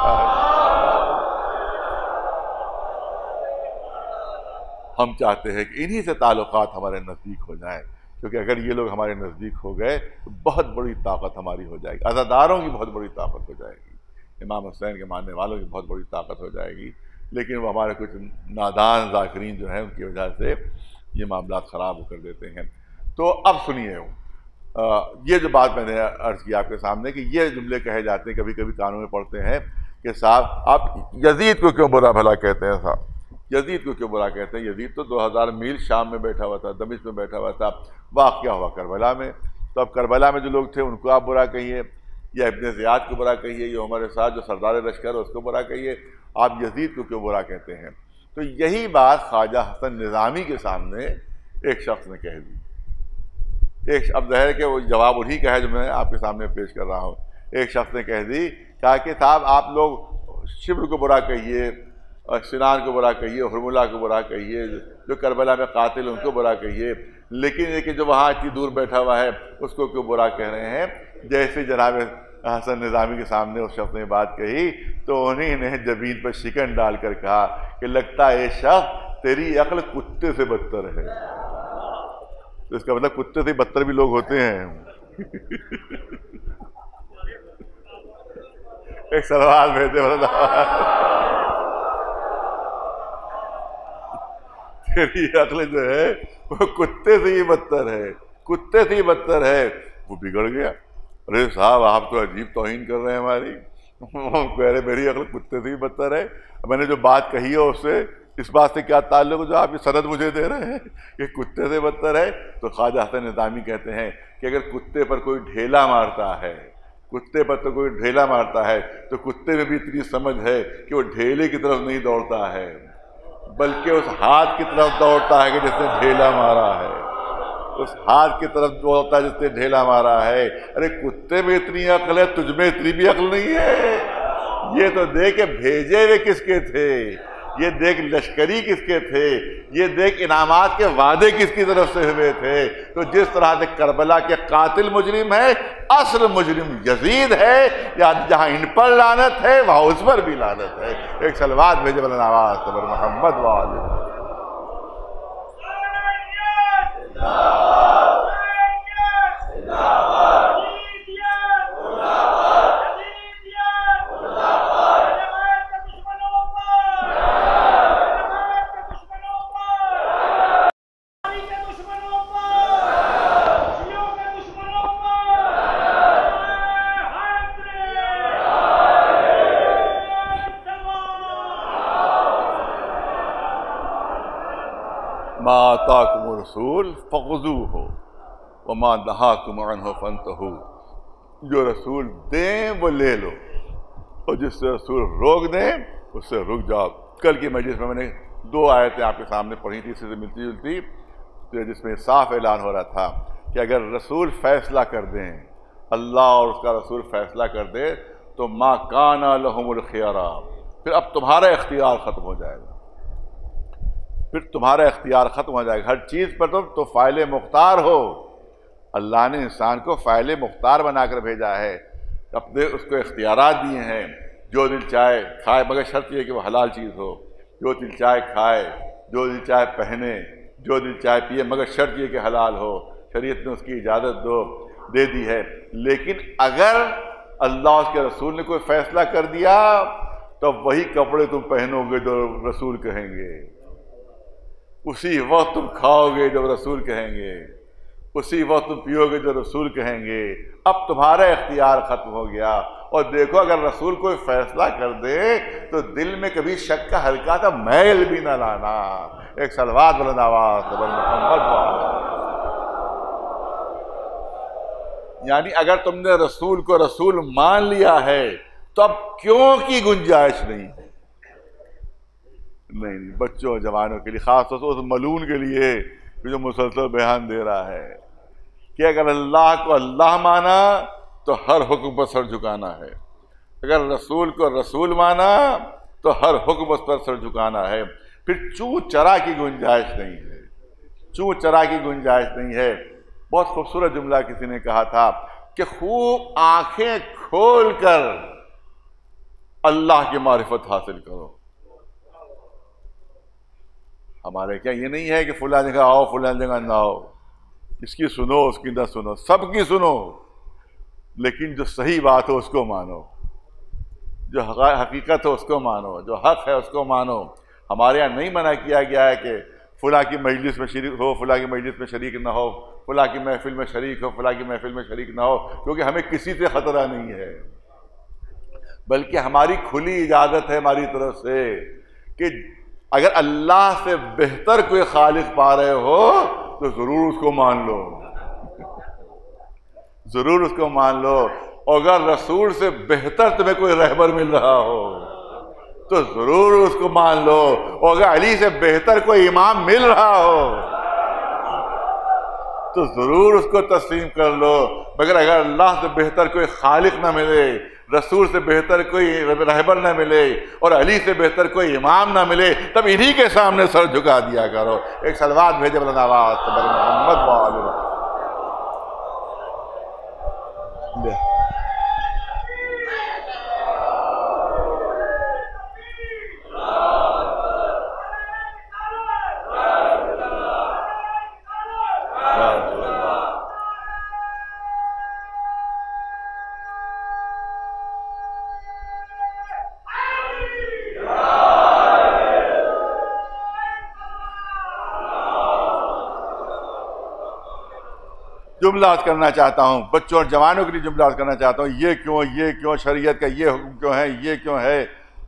ہم چاہتے ہیں کہ انہی سے تعلقات ہمارے نزدیک ہو جائیں، کیونکہ اگر یہ لوگ ہمارے نزدیک ہو گئے تو بہت بڑی طاقت ہماری ہو جائے گی، عزاداروں کی بہت بڑی طاقت ہو جائے گی، امام حسین کے ماننے والوں کی بہت بڑی طاقت ہو جائے گی۔ لیکن وہ ہمارے کچھ نادان ذاکرین جو ہیں ان کی وجہ سے یہ معاملات خراب کر دیتے ہیں۔ تو اب سنیے، یہ جو بات میں نے عرض کی آپ کے سامنے کہ یہ جملے کہے جاتے ہیں، کبھی کبھی کانوں میں پڑھتے ہیں کہ صاحب آپ یزید کو کیوں برا بھلا کہتے ہیں، صاحب یزید کو کیوں برا کہتے ہیں، یزید تو 2000 میل شام میں بیٹھا ہوا تھا، دمشق میں بیٹھا ہوا تھا، واقعہ ہوا کربلا میں، تو اب کربلا میں جو لوگ تھے ان کو آپ برا کہیے، یا ابن زیاد کو برا کہیے، یا عمر سعد جو سردار لشکر ہے اس کو برا کہیے، آپ یزید کو کیوں برا کہتے ہیں؟ تو یہی بات خواجہ حسن نظامی کے سامنے ایک شخص نے کہہ دی، اب ظاہر ہے کہ وہ جواب انہی کا ہے جو میں آپ کے سامنے پیش کر رہا ہوں۔ ایک شخص نے کہہ دی، کہا کہ صاحب آپ لوگ شبر کو برا کہیے، سنان کو برا کہیے، حرملہ کو برا کہیے، جو کربلا میں قاتل ان کو برا کہیے، لیکن یہ کہ جو وہاں اتنی دور بیٹھا ہوا ہے اس کو کیوں برا کہہ رہے ہیں؟ جیسے جناب حسن نظامی کے سامنے اس شخص نے بات کہی تو انہیں نے زمین پر شکن ڈال کر کہا کہ لگتا ہے شخص تیری عقل کتے سے بدتر ہے۔ تو اس کا مطلب کتے سے بدتر بھی لوگ ہوتے ہیں۔ ایک سوال بھیجے، تیری عقل جو ہے وہ کتے سے ہی بدتر ہے، کتے سے ہی بدتر ہے۔ وہ بگڑ گیا، ارے صاحب آپ تو عجیب توہین کر رہے ہیں ہماری. وہ کہہ رہے میری عقل کتے سے بھی بدتر ہے. میں نے جو بات کہی ہے اس سے اس بات سے کیا تعلق جو آپ یہ سند مجھے دے رہے ہیں کہ کتے سے بدتر ہے؟ تو خواجہ حسن نظامی کہتے ہیں کہ اگر کتے پر کوئی ڈھیلا مارتا ہے، کتے پر تو کوئی ڈھیلا مارتا ہے تو کتے میں بھی اتنی سمجھ ہے کہ وہ ڈھیلے کی طرف نہیں دوڑتا ہے بلکہ اس ہاتھ کی طرف دوڑتا ہے کہ جس نے ڈھیلا مارا ہے، اس ہاتھ کی طرف دوڑتا ہے جس نے ڈھیلا مارا ہے. ارے کتے میں اتنی عقل ہے، تجھ میں اتنی بھی عقل نہیں ہے. یہ تو دیکھ کہ بھیجے ہوئے کس کے تھے، یہ دیکھ لشکری کس کے تھے، یہ دیکھ انعامات کے وعدے کس کی طرف سے ہوئے تھے. تو جس طرح سے کربلا کے قاتل مجرم ہے، اصل مجرم یزید ہے. یا جہاں ان پر لعنت ہے وہاں اس پر بھی لعنت ہے. ایک صلوات بھیجے بلند آواز سے بر محمد وآلہ. ما آتاکم الرسول فخذوہ وما نہاکم عنہ فانتہوا. جو رسول دیں وہ لے لو اور جس سے رسول روک دیں اس سے رک جاؤ. کل کی مجلس میں نے 2 آیتیں آپ کے سامنے پڑھی تھی، اس سے ملتی جلتی، جس میں صاف اعلان ہو رہا تھا کہ اگر رسول فیصلہ کر دیں، اللہ اور اس کا رسول فیصلہ کر دے تو ما کان لہم الخیارہ، پھر اب تمہارا اختیار ختم ہو جائے گا. پھر تمہارا اختیار ختم ہو جائے گا. ہر چیز پر تو فاعل مختار ہو. اللہ نے انسان کو فاعل مختار بنا کر بھیجا ہے، اپنے اس کو اختیارات دیے ہیں. جو دل چاہے کھائے، مگر شرط یہ کہ وہ حلال چیز ہو. جو دل چاہے کھائے، جو دل چاہے پہنے، جو دل چاہے پیے، مگر شرط یہ کہ حلال ہو. شریعت نے اس کی اجازت دے دی ہے. لیکن اگر اللہ اور اس کے رسول نے کوئی فیصلہ کر دیا تو وہی کپڑے تم پہنو گے جو رسول کہیں گے، اسی وقت تم کھاؤ گے جب رسول کہیں گے، اسی وقت تم پیو گے جو رسول کہیں گے. اب تمہارا اختیار ختم ہو گیا. اور دیکھو اگر رسول کوئی فیصلہ کر دے تو دل میں کبھی شک کا ہلکا سا میل بھی نہ لانا. ایک صلوات بلند آواز سے محمد. یعنی اگر تم نے رسول کو رسول مان لیا ہے تو اب کیوں کی گنجائش نہیں ہے. نہیں، بچوں جوانوں کے لیے، خاص طور سے اس ملون کے لیے جو مسلسل بیان دے رہا ہے کہ اگر اللہ کو اللہ مانا تو ہر حکم پر سر جھکانا ہے، اگر رسول کو رسول مانا تو ہر حکم پر سر جھکانا ہے. پھر چوں چرا کی گنجائش نہیں ہے، چوں چرا کی گنجائش نہیں ہے. بہت خوبصورت جملہ کسی نے کہا تھا کہ خوب آنکھیں کھول کر اللہ کی معرفت حاصل کرو. ہمارے کیا یہ نہیں ہے کہ فلاں جگہ آؤ فلاں جگہ نہ آؤ، اس کی سنو اس کی نہ سنو، سب کی سنو، لیکن جو صحیح بات ہو اس کو مانو، جو حقیقت ہو اس کو مانو، جو حق ہے اس کو مانو. ہمارے یہاں نہیں منع کیا گیا ہے کہ فلاں کی مجلس میں شریک ہو، فلاں کی مجلس میں شریک نہ ہو، فلاں کی محفل میں شریک ہو، فلاں کی محفل میں شریک نہ ہو، کیونکہ ہمیں کسی سے خطرہ نہیں ہے. بلکہ ہماری کھلی اجازت ہے ہماری طرف سے کہ اگر اللہ سے بہتر کوئی خالق پا رہے ہو تو ضرور اس کو مان لو، ضرور اس کو مان لو. اور اگر رسول سے بہتر تمہیں کوئی رہبر مل رہا ہو تو ضرور اس کو مان لو. اور اگر علی سے بہتر کوئی امام مل رہا ہو تو ضرور اس کو تسلیم کر لو. مگر اگر اللہ سے بہتر کوئی خالق نہ ملے، رسول سے بہتر کوئی رہبر نہ ملے اور علی سے بہتر کوئی امام نہ ملے، تب انہی کے سامنے سر جھکا دیا کرو. ایک صلوات بھیجے بلند آواز سے محمد وآلہ. جملہ عرض کرنا چاہتا ہوں، بچوں اور جوانوں کے لیے جملہ عرض کرنا چاہتا ہوں، یہ کیوں شریعت کا یہ حکم کیوں ہے، یہ کیوں ہے،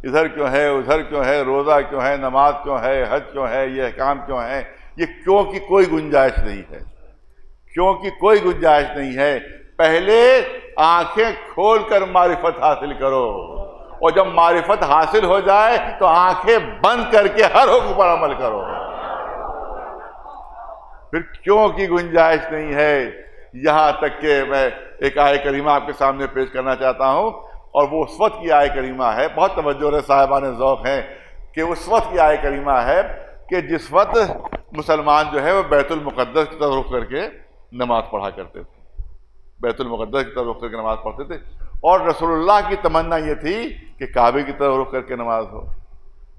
ادھر کیوں ہے، ادھر کیوں ہے، روزہ کیوں ہے، نماز کیوں ہے، حج کیوں ہے، یہ احکام کیوں ہے، یہ کیوں کی کوئی گنجائش نہیں ہے، کیوں کی کوئی گنجائش نہیں ہے۔ پہلے آنکھیں کھول کر معرفت حاصل کرو، اور جب معرفت حاصل ہو جائے تو آنکھیں بند کر کے ہر حکم پر عمل کرو، پھر کیوں کی گنجائش نہیں ہے۔ یہاں تک کہ میں ایک آیت کریمہ آپ کے سامنے پیش کرنا چاہتا ہوں، اور وہ اس وقت کی آیت کریمہ ہے، بہت توجہ رہے صاحبان ذوق ہیں، کہ اس وقت کی آیت کریمہ ہے کہ جس وقت مسلمان جو ہے وہ بیت المقدس کی طرف رخ کر کے نماز پڑھا کرتے تھے، بیت المقدس کی طرف رخ کر کے نماز پڑھتے تھے، اور رسول اللہ کی تمنا یہ تھی کہ کعبے کی طرف رخ کر کے نماز ہو،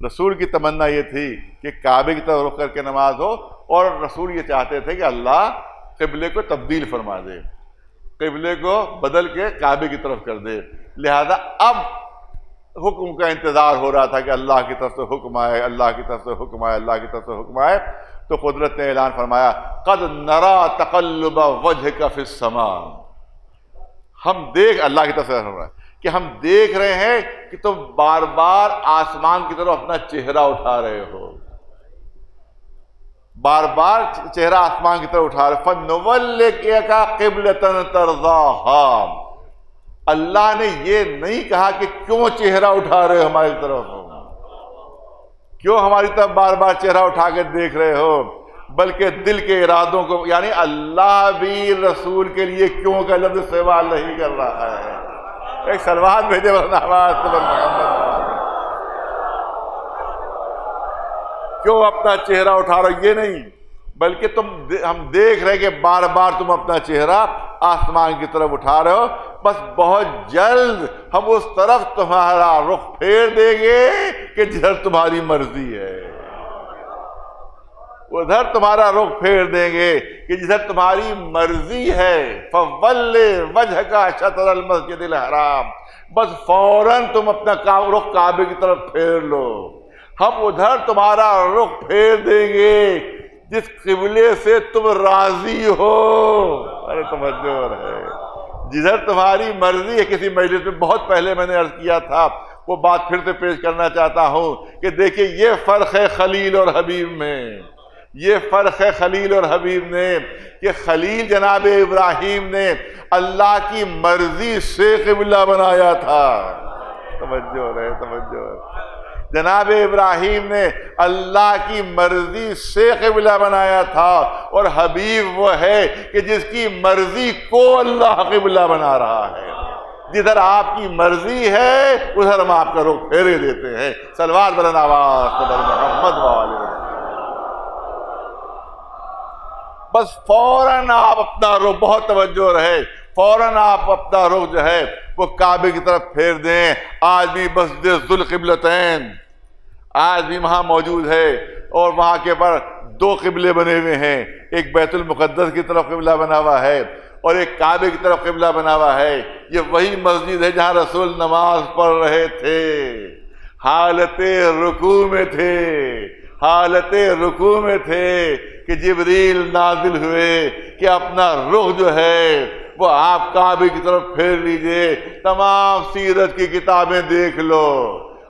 رسول کی تمنا یہ تھی کہ کعبے کی طرف رخ کر کے نماز ہو، اور رسول یہ چاہتے تھے کہ اللہ قبلے کو تبدیل فرما دے، قبلے کو بدل کے کعبے کی طرف کر دے، لہذا اب حکم کا انتظار ہو رہا تھا کہ اللہ کی طرف سے حکم آئے، اللہ کی طرف سے حکم آئے، اللہ کی طرف سے حکم آئے۔ تو قدرت نے اعلان فرمایا قد نرا تقلب وجهك فی السماء، ہم دیکھ، اللہ کی طرف سے فرمایا کہ ہم دیکھ رہے ہیں کہ تم بار بار آسمان کی طرف اپنا چہرہ اٹھا رہے ہو، بار بار چہرہ آسمان کی طرف اٹھا رہے، فَنُوَلِّكَ قِبْلَةً تَرْضَاهَا، اللہ نے یہ نہیں کہا کہ کیوں چہرہ اٹھا رہے ہو ہماری طرف، کیوں ہماری طرف بار بار چہرہ اٹھا کے دیکھ رہے ہو، بلکہ دل کے ارادوں کو، یعنی اللہ بھی رسول کے لیے کیوں کا لفظ استعمال نہیں کر رہا ہے۔ ایک سلوات بھیجے محمد، کیوں اپنا چہرہ اٹھا رہے ہو، یہ نہیں، بلکہ ہم دیکھ رہے کہ بار بار تم اپنا چہرہ آسمان کی طرف اٹھا رہے ہو، بس بہت جلد ہم اس طرف تمہارا رخ پھیر دیں گے کہ جدھر تمہاری مرضی ہے، ادھر تمہارا رخ پھیر دیں گے کہ جدھر تمہاری مرضی ہے۔ فَوَلِّ وَجْهَكَ شَطْرَ الْمَسْجِدِ الْحَرَامِ، بس فوراً تم اپنا رخ کعبے کی طرف پھیر لو، ہم ادھر تمہارا رخ پھیر دیں گے جس قبلے سے تم راضی ہو۔ ارے توجہ ہے، جدھر تمہاری مرضی ہے۔ کسی مجلس میں بہت پہلے میں نے عرض کیا تھا، وہ بات پھر سے پیش کرنا چاہتا ہوں کہ دیکھیں یہ فرق ہے خلیل اور حبیب میں، یہ فرق ہے خلیل اور حبیب میں، کہ خلیل جناب ابراہیم نے اللہ کی مرضی سے قبلہ بنایا تھا۔ توجہ رہے، توجہ رہے، جناب ابراہیم نے اللہ کی مرضی سے قبلہ بنایا تھا، اور حبیب وہ ہے کہ جس کی مرضی کو اللہ قبلہ بنا رہا ہے۔ جدھر آپ کی مرضی ہے ادھر ہم آپ کا رخ پھیرے دیتے ہیں۔ صلوات بلند آواز پر محمد وآلہ وسلم۔ بس فوراً آپ اپنا رخ، بہت توجہ رہے، فوراً آپ اپنا رخ جو ہے وہ کعبے کی طرف پھیر دیں۔ آج بھی مسجد ذوالقبلتین آج بھی وہاں موجود ہے، اور وہاں کے پر دو قبلے بنے ہوئے ہیں، ایک بیت المقدس کی طرف قبلہ بنا ہوا ہے اور ایک کعبے کی طرف قبلہ بنا ہوا ہے۔ یہ وہی مسجد ہے جہاں رسول نماز پڑھ رہے تھے، حالت رکوع میں تھے، حالت رکوع میں تھے کہ جبریل نازل ہوئے کہ اپنا رخ جو ہے وہ آپ کعبے کی طرف پھیر لیجئے۔ تمام سیرت کی کتابیں دیکھ لو،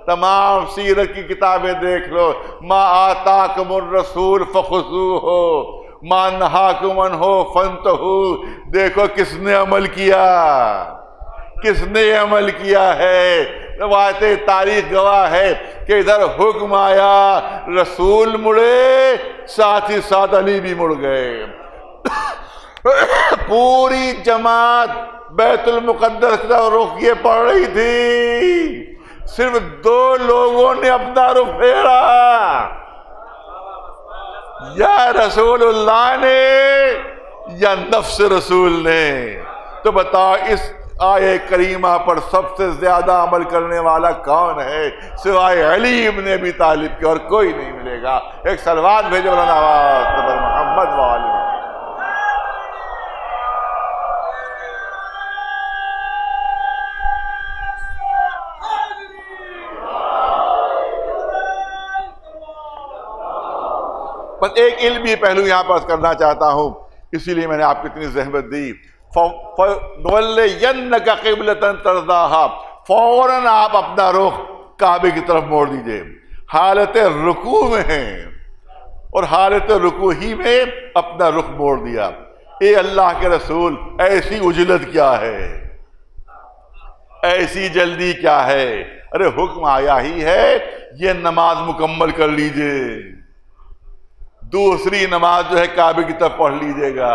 تمام سیرت کی کتابیں دیکھ لو، ما آتاکم الرسول فخذوہ ما نہاکم عنہ فانتہوا، دیکھو کس نے عمل کیا، کس نے عمل کیا ہے۔ روایت تاریخ گواہ ہے کہ ادھر حکم آیا، رسول مڑے، ساتھ ہی ساتھ علی بھی مڑ گئے، پوری جماعت بیت المقدس کا رخ یہ پڑھ رہی تھی، صرف دو لوگوں نے اپنا رخ پھیرا، یا رسول اللہ نے یا نفس رسول نے۔ تو بتاؤ اس آیے کریمہ پر سب سے زیادہ عمل کرنے والا کون ہے سوائے علی ابن ابی طالب کے، اور کوئی نہیں ملے گا۔ ایک صلوات بھیجو آواز پر محمد وآلہ۔ بس ایک علمی پہلو یہاں پر کرنا چاہتا ہوں، اسی لیے میں نے آپ کو اتنی زحمت دی. فَنُوَلِّيَنَّكَ قِبْلَةً تَرْضَاهَا، فوراً آپ اپنا رخ کعبے کی طرف موڑ دیجئے. حالت رکوع میں ہیں اور حالت رکوع ہی میں اپنا رخ موڑ دیا. اے اللہ کے رسول، ایسی عجلت کیا ہے، ایسی جلدی کیا ہے؟ ارے حکم آیا ہی ہے، یہ نماز مکمل کر لیجئے، دوسری نماز جو ہے کعبے کی طرف پڑھ لیجئے گا.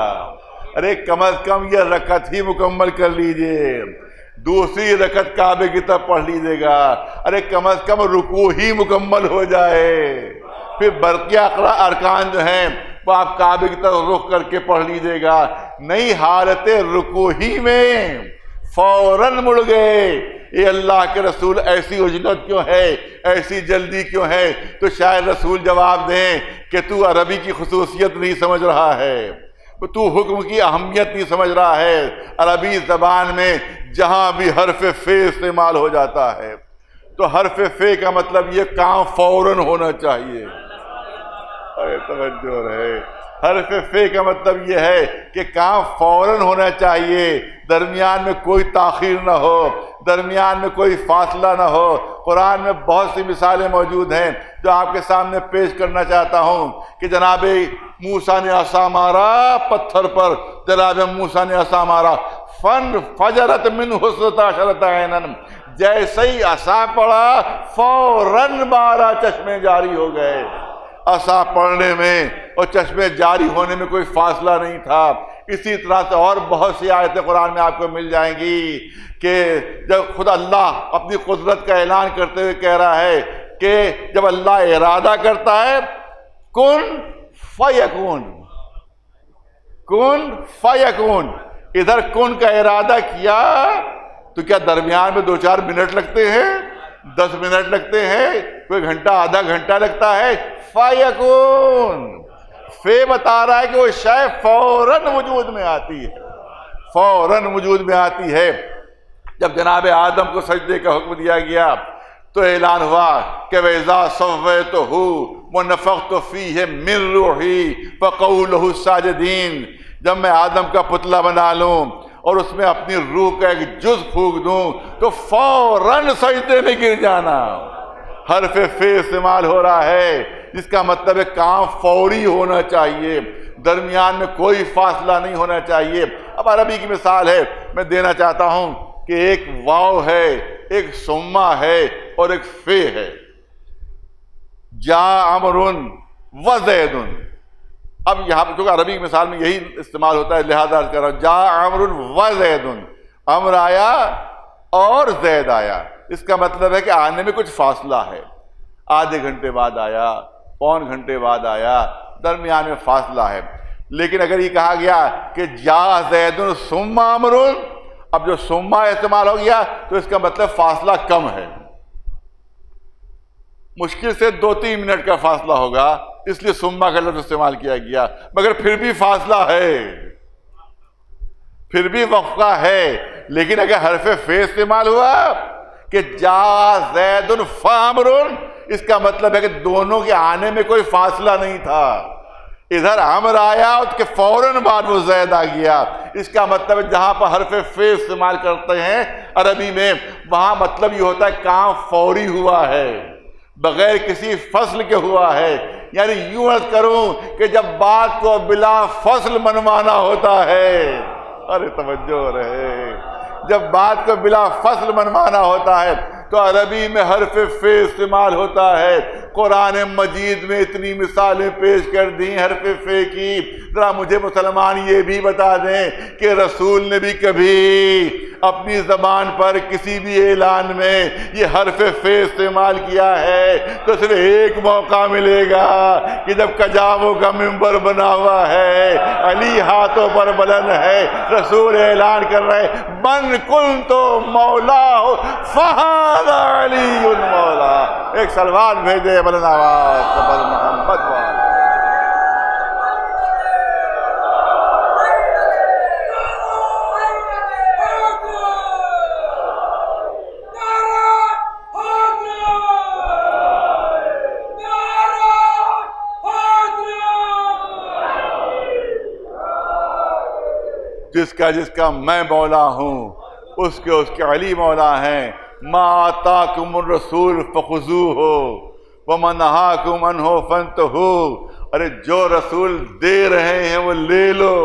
ارے کم از کم یہ رکعت ہی مکمل کر لیجئے، دوسری رکعت کعبے کی طرف پڑھ لیجئے گا. ارے کم از کم رکوع ہی مکمل ہو جائے، پھر برقیہ ارکان جو ہیں وہ آپ کعبے کی طرف رخ کر کے پڑھ لیجئے گا. نئی حالت رکوع ہی میں فوراً مڑ گئے. اے اللہ کے رسول، ایسی عجلت کیوں ہے، ایسی جلدی کیوں ہے؟ تو شاید رسول جواب دیں کہ تو عربی کی خصوصیت نہیں سمجھ رہا ہے، تو حکم کی اہمیت نہیں سمجھ رہا ہے. عربی زبان میں جہاں بھی حرف فے استعمال ہو جاتا ہے تو حرف فے کا مطلب یہ کام فوراً ہونا چاہیے. توجہ رہے، حرف فے کا مطلب یہ ہے کہ کام فوراً ہونا چاہیے، درمیان میں کوئی تاخیر نہ ہو، درمیان میں کوئی فاصلہ نہ ہو. قرآن میں بہت سی مثالیں موجود ہیں جو آپ کے سامنے پیش کرنا چاہتا ہوں کہ جناب موسیٰ نے عصا مارا پتھر پر، جناب موسیٰ نے عصا مارا، فجرت منہ اثنتا عشرۃ عینا، جیسے ہی عصا پڑا فوراً 12 چشمے جاری ہو گئے. عصا پڑھنے میں اور چشمے جاری ہونے میں کوئی فاصلہ نہیں تھا. اسی طرح سے اور بہت سی آیتیں قرآن میں آپ کو مل جائیں گی کہ جب خدا اللہ اپنی قدرت کا اعلان کرتے ہوئے کہہ رہا ہے کہ جب اللہ ارادہ کرتا ہے کن فیکون، کن فیکون. ادھر کن کا ارادہ کیا تو کیا درمیان میں 2-4 منٹ لگتے ہیں، 10 منٹ لگتے ہیں، کوئی گھنٹہ آدھا گھنٹہ لگتا ہے؟ فیکون، فے بتا رہا ہے کہ وہ شے فوراً وجود میں آتی ہے، فوراً وجود میں آتی ہے. جب جناب آدم کو سجدے کا حکم دیا گیا تو اعلان ہوا کہ وَإِذَا سَوَّيْتُهُ وَنَفَخْتُ فِيهِ مِن رُوحِي فَقَعُوا لَهُ سَاجِدِينَ، جب میں آدم کا پتلا بنا لوں اور اس میں اپنی روح کا ایک جز پھونک دوں تو فوراً سجدے میں گر جانا. حرف فے استعمال ہو رہا ہے جس کا مطلب ہے کام فوری ہونا چاہیے، درمیان میں کوئی فاصلہ نہیں ہونا چاہیے. اب عربی کی مثال ہے میں دینا چاہتا ہوں کہ ایک واو ہے، ایک سما ہے اور ایک فے ہے. جاء عمر و زید. اب یہاں پہ چونکہ عربی کی مثال میں یہی استعمال ہوتا ہے لہذا کر رہا ہوں جاء عمر و زید، عمر آیا اور زید آیا. اس کا مطلب ہے کہ آنے میں کچھ فاصلہ ہے، آدھے گھنٹے بعد آیا، پون گھنٹے بعد آیا، درمیان میں فاصلہ ہے. لیکن اگر یہ کہا گیا کہ جاء زید ثم عمر، اب جو ثم استعمال ہو گیا تو اس کا مطلب فاصلہ کم ہے، مشکل سے 2-3 منٹ کا فاصلہ ہوگا، اس لیے ثم کا لفظ استعمال کیا گیا. مگر پھر بھی فاصلہ ہے، پھر بھی وقفہ ہے. لیکن اگر حرف فے استعمال ہوا کہ جاء زید فعمر، اس کا مطلب ہے کہ دونوں کے آنے میں کوئی فاصلہ نہیں تھا. ادھر عمر آیا اور اس کے فوراً بعد وہ زید آ گیا. اس کا مطلب ہے جہاں پر حرف فے استعمال کرتے ہیں عربی میں وہاں مطلب یہ ہوتا ہے کام فوری ہوا ہے، بغیر کسی فصل کے ہوا ہے. یعنی یوں عرض کروں کہ جب بات کو بلا فصل منوانا ہوتا ہے، ارے توجہ رہے، جب بات کو بلا فصل منوانا ہوتا ہے تو عربی میں حرف فے استعمال ہوتا ہے. قرآن مجید میں اتنی مثالیں پیش کر دیں حرف فے کی. ذرا مجھے مسلمان یہ بھی بتا دیں کہ رسول نے بھی کبھی اپنی زبان پر کسی بھی اعلان میں یہ حرف فے استعمال کیا ہے تو صرف ایک موقع ملے گا کہ جب کجاووں کا منبر بنا ہوا ہے، علی ہاتھوں پر بلند ہے، رسول اعلان کر رہے من کنت مولا فہذا علی مولا. ایک سلوات بھیجے بلند آواز قبل محمد والا. جس کا میں مولا ہوں، اس کے علی مولا ہیں۔ ما آتاکم الرسول فخذوہ وما نہاکم عنہ فانتہوا، ارے جو رسول دے رہے ہیں وہ لے لو،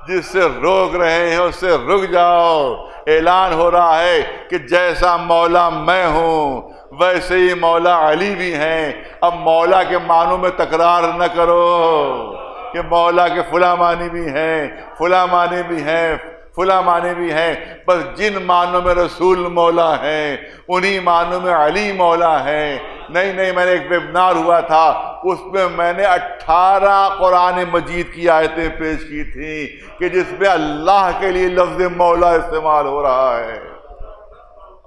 جس سے روک رہے ہیں اس سے رک جاؤ۔ اعلان ہو رہا ہے کہ جیسا مولا میں ہوں ویسے ہی مولا علی بھی ہیں۔ اب مولا کے معنوں میں تکرار نہ کرو کہ مولا کے فلاں معنی بھی ہیں، فلاں معنی بھی ہیں، فلاں معنی بھی ہیں، بس جن معنوں میں رسول مولا ہیں انہی معنوں میں علی مولا ہیں۔ نہیں، میں نے ایک ویبنار ہوا تھا، اس میں میں نے 18 قرآن مجید کی آیتیں پیش کی تھیں کہ جس میں اللہ کے لیے لفظ مولا استعمال ہو رہا ہے۔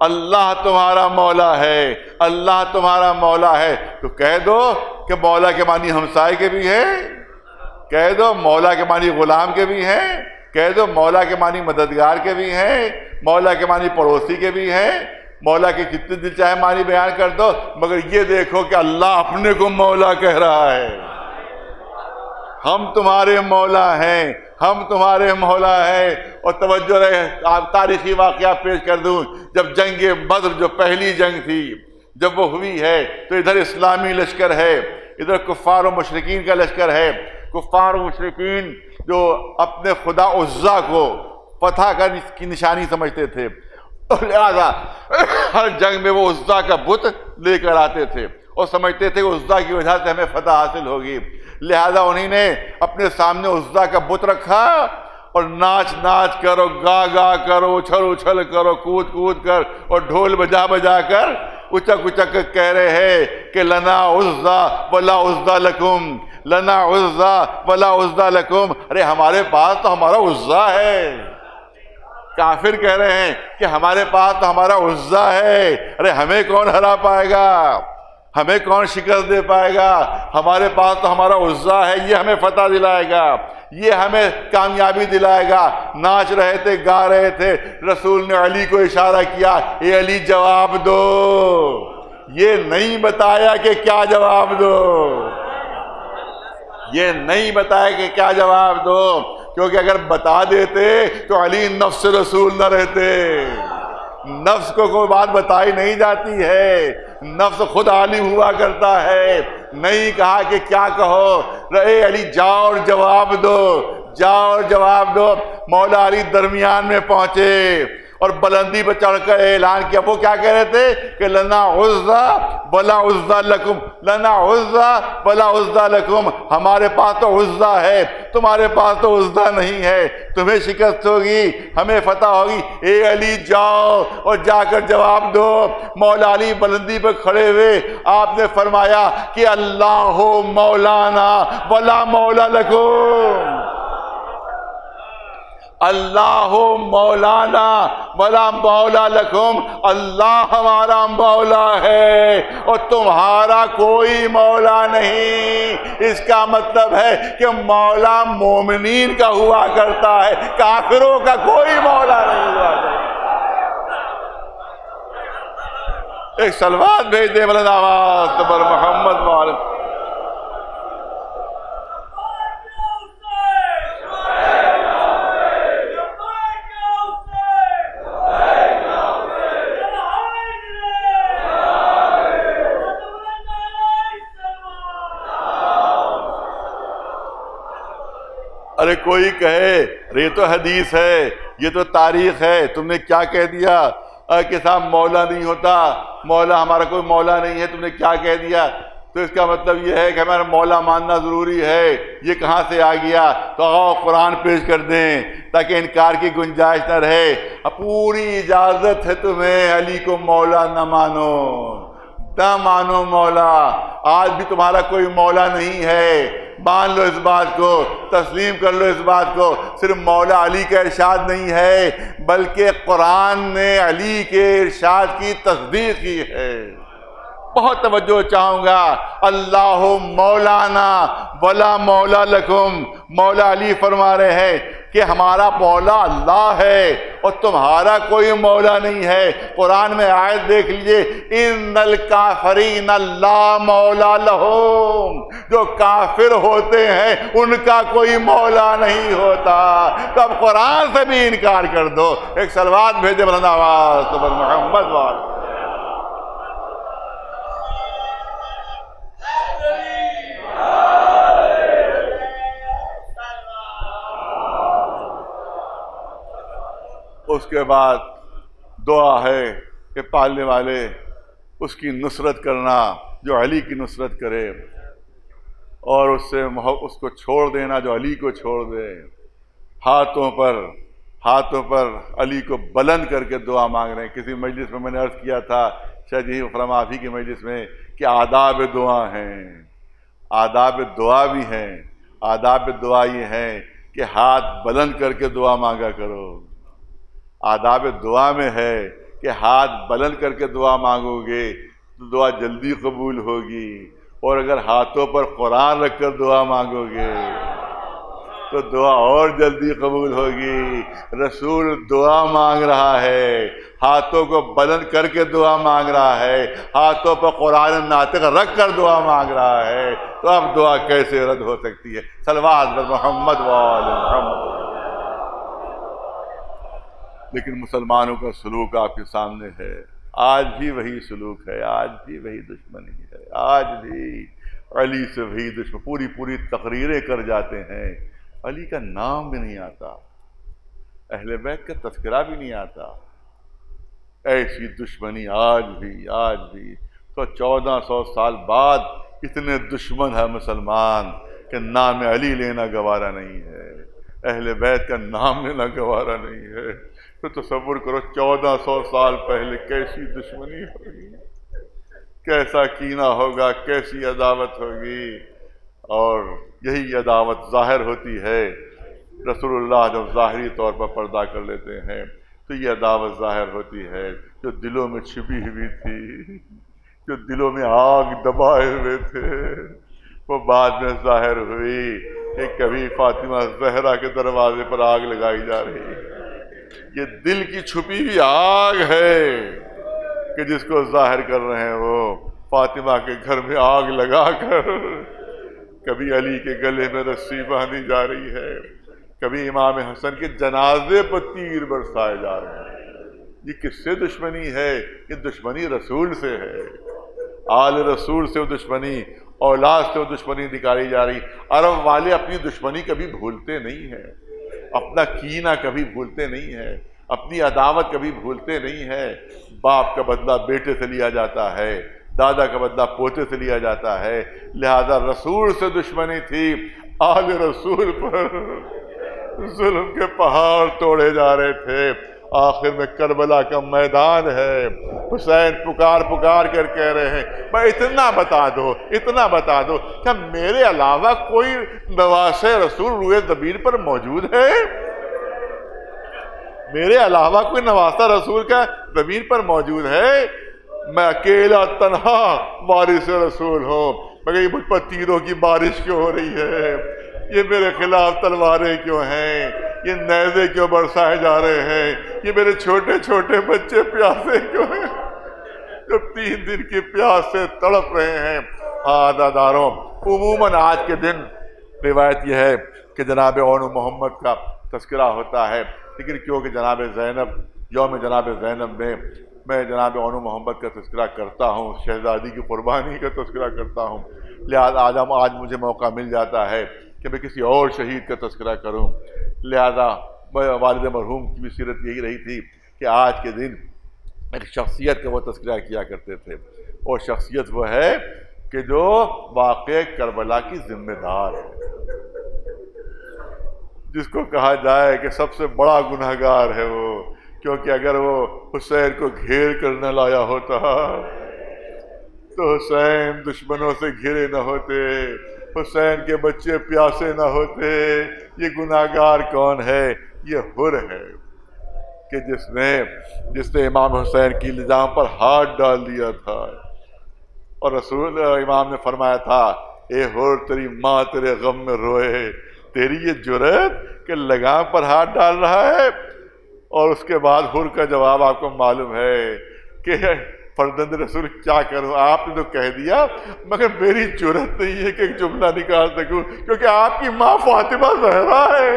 اللہ تمہارا مولا ہے، اللہ تمہارا مولا ہے، تو کہہ دو کہ مولا کے معنی ہمسائے کے بھی ہیں، کہہ دو مولا کے معنی غلام کے بھی ہیں، کہہ دو مولا کے معنی مددگار کے بھی ہیں، مولا کے معنی پڑوسی کے بھی ہیں، مولا کے کتنے دل چاہے معنی بیان کر دو، مگر یہ دیکھو کہ اللہ اپنے کو مولا کہہ رہا ہے۔ ہم تمہارے مولا ہیں، ہم تمہارے مولا ہیں۔ اور توجہ رہے، آپ تاریخی واقعہ پیش کر دوں، جب جنگ بدر جو پہلی جنگ تھی جب وہ ہوئی ہے تو ادھر اسلامی لشکر ہے، ادھر کفار و مشرکین کا لشکر ہے۔ کفار و مشرکین جو اپنے خدا عزا کو فتح کی نشانی سمجھتے تھے، لہذا ہر جنگ میں وہ عزا کا بت لے کر آتے تھے اور سمجھتے تھے کہ عزا کی وجہ سے ہمیں فتح حاصل ہوگی، لہذا انہی نے اپنے سامنے عزا کا بت رکھا اور ناچ ناچ کر اور گا گا کر، اچھل اچھل کر اور کود کود کر اور ڈھول بجا بجا کر اچک اچک کر کہہ رہے ہیں کہ لنا عزا ولا عزا لکم، لنا عزا ولا عزا لکم، ارے ہمارے پاس تو ہمارا عزا ہے۔ کافر کہہ رہے ہیں کہ ہمارے پاس تو ہمارا عزا ہے، ارے ہمیں کون ہرا پائے گا، ہمیں کون شکست دے پائے گا، ہمارے پاس تو ہمارا عزا ہے، یہ ہمیں فتح دلائے گا، یہ ہمیں کامیابی دلائے گا۔ ناچ رہے تھے، گا رہے تھے، رسول نے علی کو اشارہ کیا، اے علی جواب دو، یہ نہیں بتایا کہ کیا جواب دو، یہ نہیں بتایا کہ کیا جواب دو، کیونکہ اگر بتا دیتے تو علی نفس رسول نہ رہتے۔ نفس کو کوئی بات بتائی نہیں جاتی ہے، نفس خود عالم ہوا کرتا ہے۔ نہیں کہا کہ کیا کہو، اے علی جاؤ اور جواب دو، جاؤ اور جواب دو۔ مولا علی درمیان میں پہنچے اور بلندی پہ چڑھ کر اعلان کیا۔ وہ کیا کہہ رہے تھے کہ لنا عزا ولا عزا لکم، لنا عزا ولا عزا لکم، ہمارے پاس تو عزا ہے، تمہارے پاس تو عزا نہیں ہے، تمہیں شکست ہوگی، ہمیں فتح ہوگی۔ اے علی جاؤ اور جا کر جواب دو۔ مولا علی بلندی پہ کھڑے ہوئے، آپ نے فرمایا کہ اللہ مولانا ولا مولا لکم، اللہ مولانا ولا مولا لکم، اللہ ہمارا مولا ہے اور تمہارا کوئی مولا نہیں۔ اس کا مطلب ہے کہ مولا مومنین کا ہوا کرتا ہے، کافروں کا کوئی مولا نہیں ہوا کرتا۔ ایک صلوات بھیج دے بلند آواز پر محمد وعلیہ۔ ارے کوئی کہے یہ تو حدیث ہے، یہ تو تاریخ ہے، تم نے کیا کہہ دیا کہ صاحب مولا نہیں ہوتا، مولا ہمارا کوئی مولا نہیں ہے، تم نے کیا کہہ دیا؟ تو اس کا مطلب یہ ہے کہ ہمارا مولا ماننا ضروری ہے، یہ کہاں سے آ گیا؟ تو آؤ قرآن پیش کر دیں تاکہ انکار کی گنجائش نہ رہے۔ پوری اجازت ہے تمہیں علی کو مولا نہ مانو، نہ مانو مولا، آج بھی تمہارا کوئی مولا نہیں ہے، مان لو اس بات کو، تسلیم کر لو اس بات کو۔ صرف مولا علی کا ارشاد نہیں ہے بلکہ قرآن نے علی کے ارشاد کی تصدیق کی ہے۔ بہت توجہ چاہوں گا، اللہ مولانا ولا مولا لکم، مولا علی فرما رہے ہیں کہ ہمارا مولا اللہ ہے اور تمہارا کوئی مولا نہیں ہے۔ قرآن میں آیت دیکھ لیجئے، ان الکافرین لا مولا لہم، جو کافر ہوتے ہیں ان کا کوئی مولا نہیں ہوتا. تو اب قرآن سے بھی انکار کر دو. ایک صلوات بھیجے بلند آواز تو محمد وال. اس کے بعد دعا ہے کہ پالنے والے اس کی نصرت کرنا جو علی کی نصرت کرے، اور اس کو چھوڑ دینا جو علی کو چھوڑ دے. ہاتھوں پر علی کو بلند کر کے دعا مانگ رہے ہیں. کسی مجلس میں نے عرض کیا تھا، شاید یہی فرمافی کی مجلس میں، کہ آداب دعا ہیں. آداب دعا بھی ہیں. آداب دعا یہ ہیں کہ ہاتھ بلند کر کے دعا مانگا کرو. آداب دعا میں ہے کہ ہاتھ بلند کر کے دعا مانگو گے تو دعا جلدی قبول ہوگی، اور اگر ہاتھوں پر قرآن رکھ کر دعا مانگو گے تو دعا اور جلدی قبول ہوگی. رسول دعا مانگ رہا ہے، ہاتھوں کو بلند کر کے دعا مانگ رہا ہے، ہاتھوں پر قرآن ناطق رکھ کر دعا مانگ رہا ہے. تو اب دعا کیسے رد ہو سکتی ہے؟ صلوات پر محمد وآل محمد. لیکن مسلمانوں کا سلوک آپ کے سامنے ہے. آج بھی وہی سلوک ہے، آج بھی وہی دشمنی ہے، آج بھی علی سے وہی دشمنی. پوری تقریریں کر جاتے ہیں، علی کا نام بھی نہیں آتا، اہل بیت کا تذکرہ بھی نہیں آتا. ایسی دشمنی آج بھی. تو 1400 سال بعد اتنے دشمن ہے مسلمان کہ نام علی لینا گوارا نہیں ہے، اہل بیت کا نام لینا گوارا نہیں ہے. تو تصور کرو 1400 سال پہلے کیسی دشمنی ہوگی، کیسا کینہ ہوگا، کیسی عداوت ہوگی. اور یہی عداوت ظاہر ہوتی ہے. رسول اللہ جب ظاہری طور پر پردہ کر لیتے ہیں تو یہ عداوت ظاہر ہوتی ہے جو دلوں میں چھپی ہوئی تھی، جو دلوں میں آگ دبائے ہوئے تھے، وہ بعد میں ظاہر ہوئی. کہ کبھی فاطمہ زہرا کے دروازے پر آگ لگائی جا رہی ہے. یہ دل کی چھپی ہوئی آگ ہے کہ جس کو ظاہر کر رہے ہیں وہ فاطمہ کے گھر میں آگ لگا کر. کبھی علی کے گلے میں رسی باندھی جا رہی ہے، کبھی امام حسن کے جنازے پر تیر برسائے جا رہے ہیں. یہ کس سے دشمنی ہے؟ یہ دشمنی رسول سے ہے. آل رسول سے وہ دشمنی، اولاد سے وہ دشمنی نکالی جا رہی. عرب والے اپنی دشمنی کبھی بھولتے نہیں ہیں، اپنا کینہ کبھی بھولتے نہیں ہیں، اپنی عداوت کبھی بھولتے نہیں ہیں. باپ کا بدلہ بیٹے سے لیا جاتا ہے، دادا کا بدلہ پوتے سے لیا جاتا ہے. لہذا رسول سے دشمنی تھی، آل رسول پر ظلم کے پہاڑ توڑے جا رہے تھے. آخر میں کربلا کا میدان ہے، حسین پکار کر کہہ رہے ہیں بھائی اتنا بتا دو کیا میرے علاوہ کوئی نواس رسول روئے زمین پر موجود ہے؟ میرے علاوہ کوئی نواسہ رسول کا زمین پر موجود ہے؟ میں اکیلا تنہا وارث رسول ہوں، مگر یہ مجھ پر تیروں کی بارش کیوں ہو رہی ہے؟ یہ میرے خلاف تلواریں کیوں ہیں؟ یہ نیزے کیوں برسائے جا رہے ہیں؟ یہ میرے چھوٹے چھوٹے بچے پیاسے کیوں ہیں جو 3 دن کی پیاس سے تڑپ رہے ہیں؟ عزاداروں، عموماً آج کے دن روایت یہ ہے کہ جناب اون محمد کا تذکرہ ہوتا ہے، لیکن کیونکہ جناب زینب، یوم جناب زینب میں جناب اون محمد کا تذکرہ کرتا ہوں، شہزادی کی قربانی کا تذکرہ کرتا ہوں، لہذا آج مجھے موقع مل جاتا ہے کہ میں کسی اور شہید کا تذکرہ کروں. لہذا والد مرحوم کی بھی سیرت یہی رہی تھی کہ آج کے دن ایک شخصیت کا وہ تذکرہ کیا کرتے تھے، اور شخصیت وہ ہے کہ جو واقعہ کربلا کی ذمہ دار ہے، جس کو کہا جائے کہ سب سے بڑا گنہگار ہے وہ، کیونکہ اگر وہ حسین کو گھیر کر نہ لایا ہوتا تو حسین دشمنوں سے گھرے نہ ہوتے، حسین کے بچے پیاسے نہ ہوتے. یہ گناہگار کون ہے؟ یہ حر ہے کہ جس نے امام حسین کی الزام پر ہاتھ ڈال دیا تھا، اور رسول امام نے فرمایا تھا اے حر تیری ماں تیرے غم میں روئے، تیری یہ جرأت کہ لگام پر ہاتھ ڈال رہا ہے. اور اس کے بعد حر کا جواب آپ کو معلوم ہے کہ فرزند رسول کیا کروں، آپ نے تو کہہ دیا، مگر میری جرأت نہیں ہے کہ ایک جملہ نکال سکوں، کیونکہ آپ کی ماں فاطمہ زہرا ہے،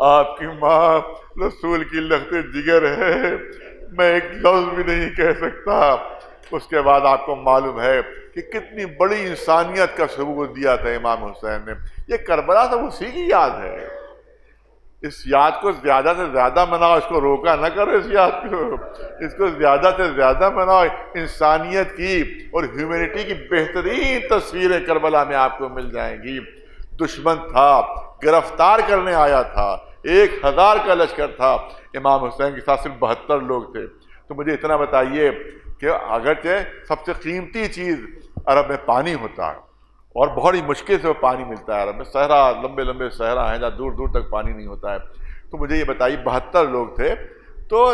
آپ کی ماں رسول کی لخت جگر ہے، میں ایک لفظ بھی نہیں کہہ سکتا۔ اس کے بعد آپ کو معلوم ہے کہ کتنی بڑی انسانیت کا ثبوت دیا تھا امام حسین نے۔ یہ کربلا تو اسی کی یاد ہے، اس یاد کو زیادہ سے زیادہ مناؤ، اس کو روکا نہ کرو، اس یاد کو، اس کو زیادہ سے زیادہ مناؤ۔ انسانیت کی اور ہیومینٹی کی بہترین تصویریں کربلا میں آپ کو مل جائیں گی۔ دشمن تھا، گرفتار کرنے آیا تھا، 1000 کا لشکر تھا، امام حسین کے ساتھ صرف 72 لوگ تھے۔ تو مجھے اتنا بتائیے کہ اگرچہ سب سے قیمتی چیز عرب میں پانی ہوتا ہے، اور بہت ہی مشکل سے وہ پانی ملتا ہے عرب میں، صحرا، لمبے لمبے صحرا ہیں جہاں دور دور تک پانی نہیں ہوتا ہے، تو مجھے یہ بتائیے 72 لوگ تھے، تو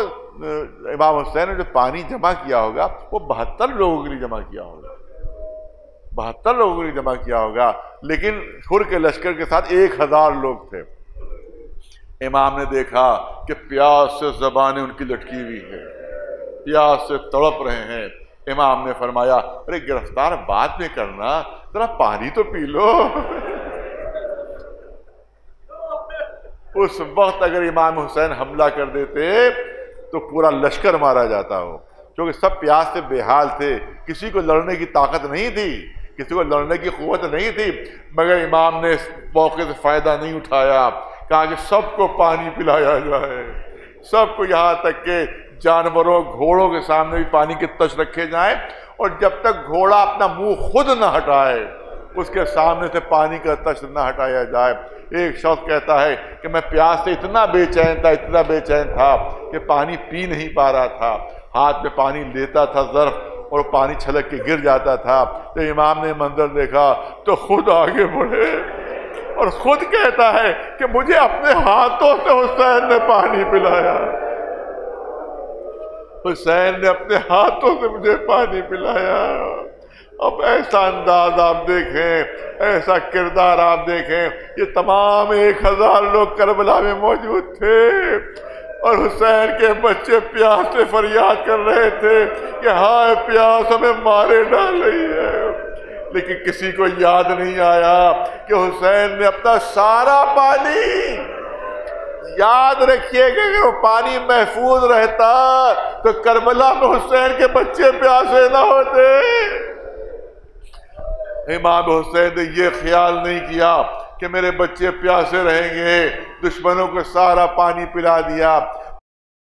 امام حسین نے جو پانی جمع کیا ہوگا وہ 72 لوگوں کے لیے جمع کیا ہوگا، 72 لوگوں کے لیے جمع کیا ہوگا، لیکن حر کے لشکر کے ساتھ 1000 لوگ تھے۔ امام نے دیکھا کہ پیاس سے زبانیں ان کی لٹکی ہوئی ہیں، پیاس سے تڑپ رہے ہیں۔ امام نے فرمایا ارے گرفتار بعد میں کرنا، ذرا پانی تو پی لو۔ اس وقت اگر امام حسین حملہ کر دیتے تو پورا لشکر مارا جاتا ہو، کیونکہ سب پیاس سے بے حال تھے، کسی کو لڑنے کی طاقت نہیں تھی، کسی کو لڑنے کی قوت نہیں تھی، مگر امام نے اس موقع سے فائدہ نہیں اٹھایا، کہا کہ سب کو پانی پلایا جائے، سب کو، یہاں تک کہ جانوروں، گھوڑوں کے سامنے بھی پانی کے تش رکھے جائیں، اور جب تک گھوڑا اپنا منہ خود نہ ہٹائے اس کے سامنے سے پانی کا تش نہ ہٹایا جائے۔ ایک شخص کہتا ہے کہ میں پیاس سے اتنا بے چین تھا، اتنا بے چین تھا کہ پانی پی نہیں پا رہا تھا، ہاتھ میں پانی لیتا تھا ظرف اور پانی چھلک کے گر جاتا تھا۔ تو امام نے منظر دیکھا تو خود آگے بڑھے اور خود کہتا ہے کہ مجھے اپنے ہاتھوں سے حسین نے پانی پلایا، حسین نے اپنے ہاتھوں سے مجھے پانی پلایا۔ اب ایسا انداز آپ دیکھیں، ایسا کردار آپ دیکھیں، یہ تمام 1000 لوگ کربلا میں موجود تھے، اور حسین کے بچے پیاس سے فریاد کر رہے تھے کہ ہائے پیاس ہمیں مارے ڈال رہی ہے، لیکن کسی کو یاد نہیں آیا کہ حسین نے اپنا سارا پانی، یاد رکھیے گا کہ وہ پانی محفوظ رہتا تو کربلا میں حسین کے بچے پیاسے نہ ہوتے۔ امام حسین نے یہ خیال نہیں کیا کہ میرے بچے پیاسے رہیں گے، دشمنوں کو سارا پانی پلا دیا۔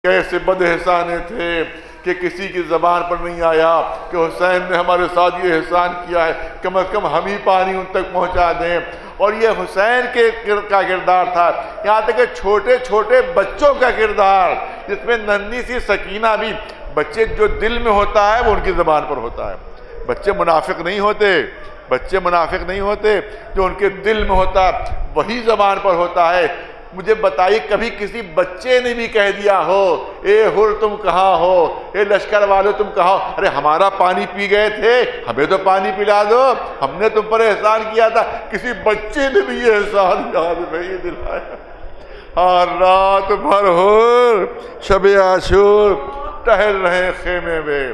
کیسے بد احسانے تھے کہ کسی کی زبان پر نہیں آیا کہ حسین نے ہمارے ساتھ یہ احسان کیا ہے، کم از کم ہم ہی پانی ان تک پہنچا دیں۔ اور یہ حسین کا کردار تھا، یہاں تک کہ چھوٹے چھوٹے بچوں کا کردار، جس میں ننھی سی سکینہ بھی، بچے جو دل میں ہوتا ہے وہ ان کی زبان پر ہوتا ہے، بچے منافق نہیں ہوتے، بچے منافق نہیں ہوتے، جو ان کے دل میں ہوتا ہے وہی زبان پر ہوتا ہے۔ مجھے بتائیے کبھی کسی بچے نے بھی کہہ دیا ہو اے حر تم کہاں ہو، اے لشکر والو تم کہاں ہو، ارے ہمارا پانی پی گئے تھے ہمیں تو پانی پلا دو، ہم نے تم پر احسان کیا تھا؟ کسی بچے نے بھی یہ احسان یاد نہیں دلایا۔ ہاں رات بھر حر شب عاشور ٹہل رہے خیمے میں،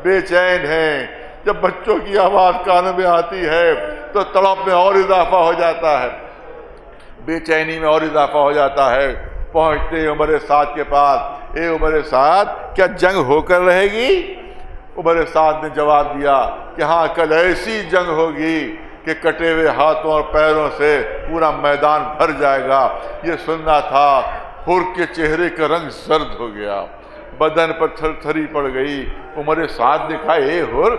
بے چین ہیں، جب بچوں کی آواز کانوں میں آتی ہے تو تڑپ میں اور اضافہ ہو جاتا ہے، بے چینی میں اور اضافہ ہو جاتا ہے۔ پہنچتے عمر سعد کے پاس، اے عمر سعد کیا جنگ ہو کر رہے گی؟ عمر سعد نے جواب دیا کہ ہاں کل ایسی جنگ ہوگی کہ کٹے ہوئے ہاتھوں اور پیروں سے پورا میدان بھر جائے گا۔ یہ سننا تھا، حر کے چہرے کا رنگ زرد ہو گیا، بدن پر تھر تھری پڑ گئی۔ عمر سعد نے کہا اے حر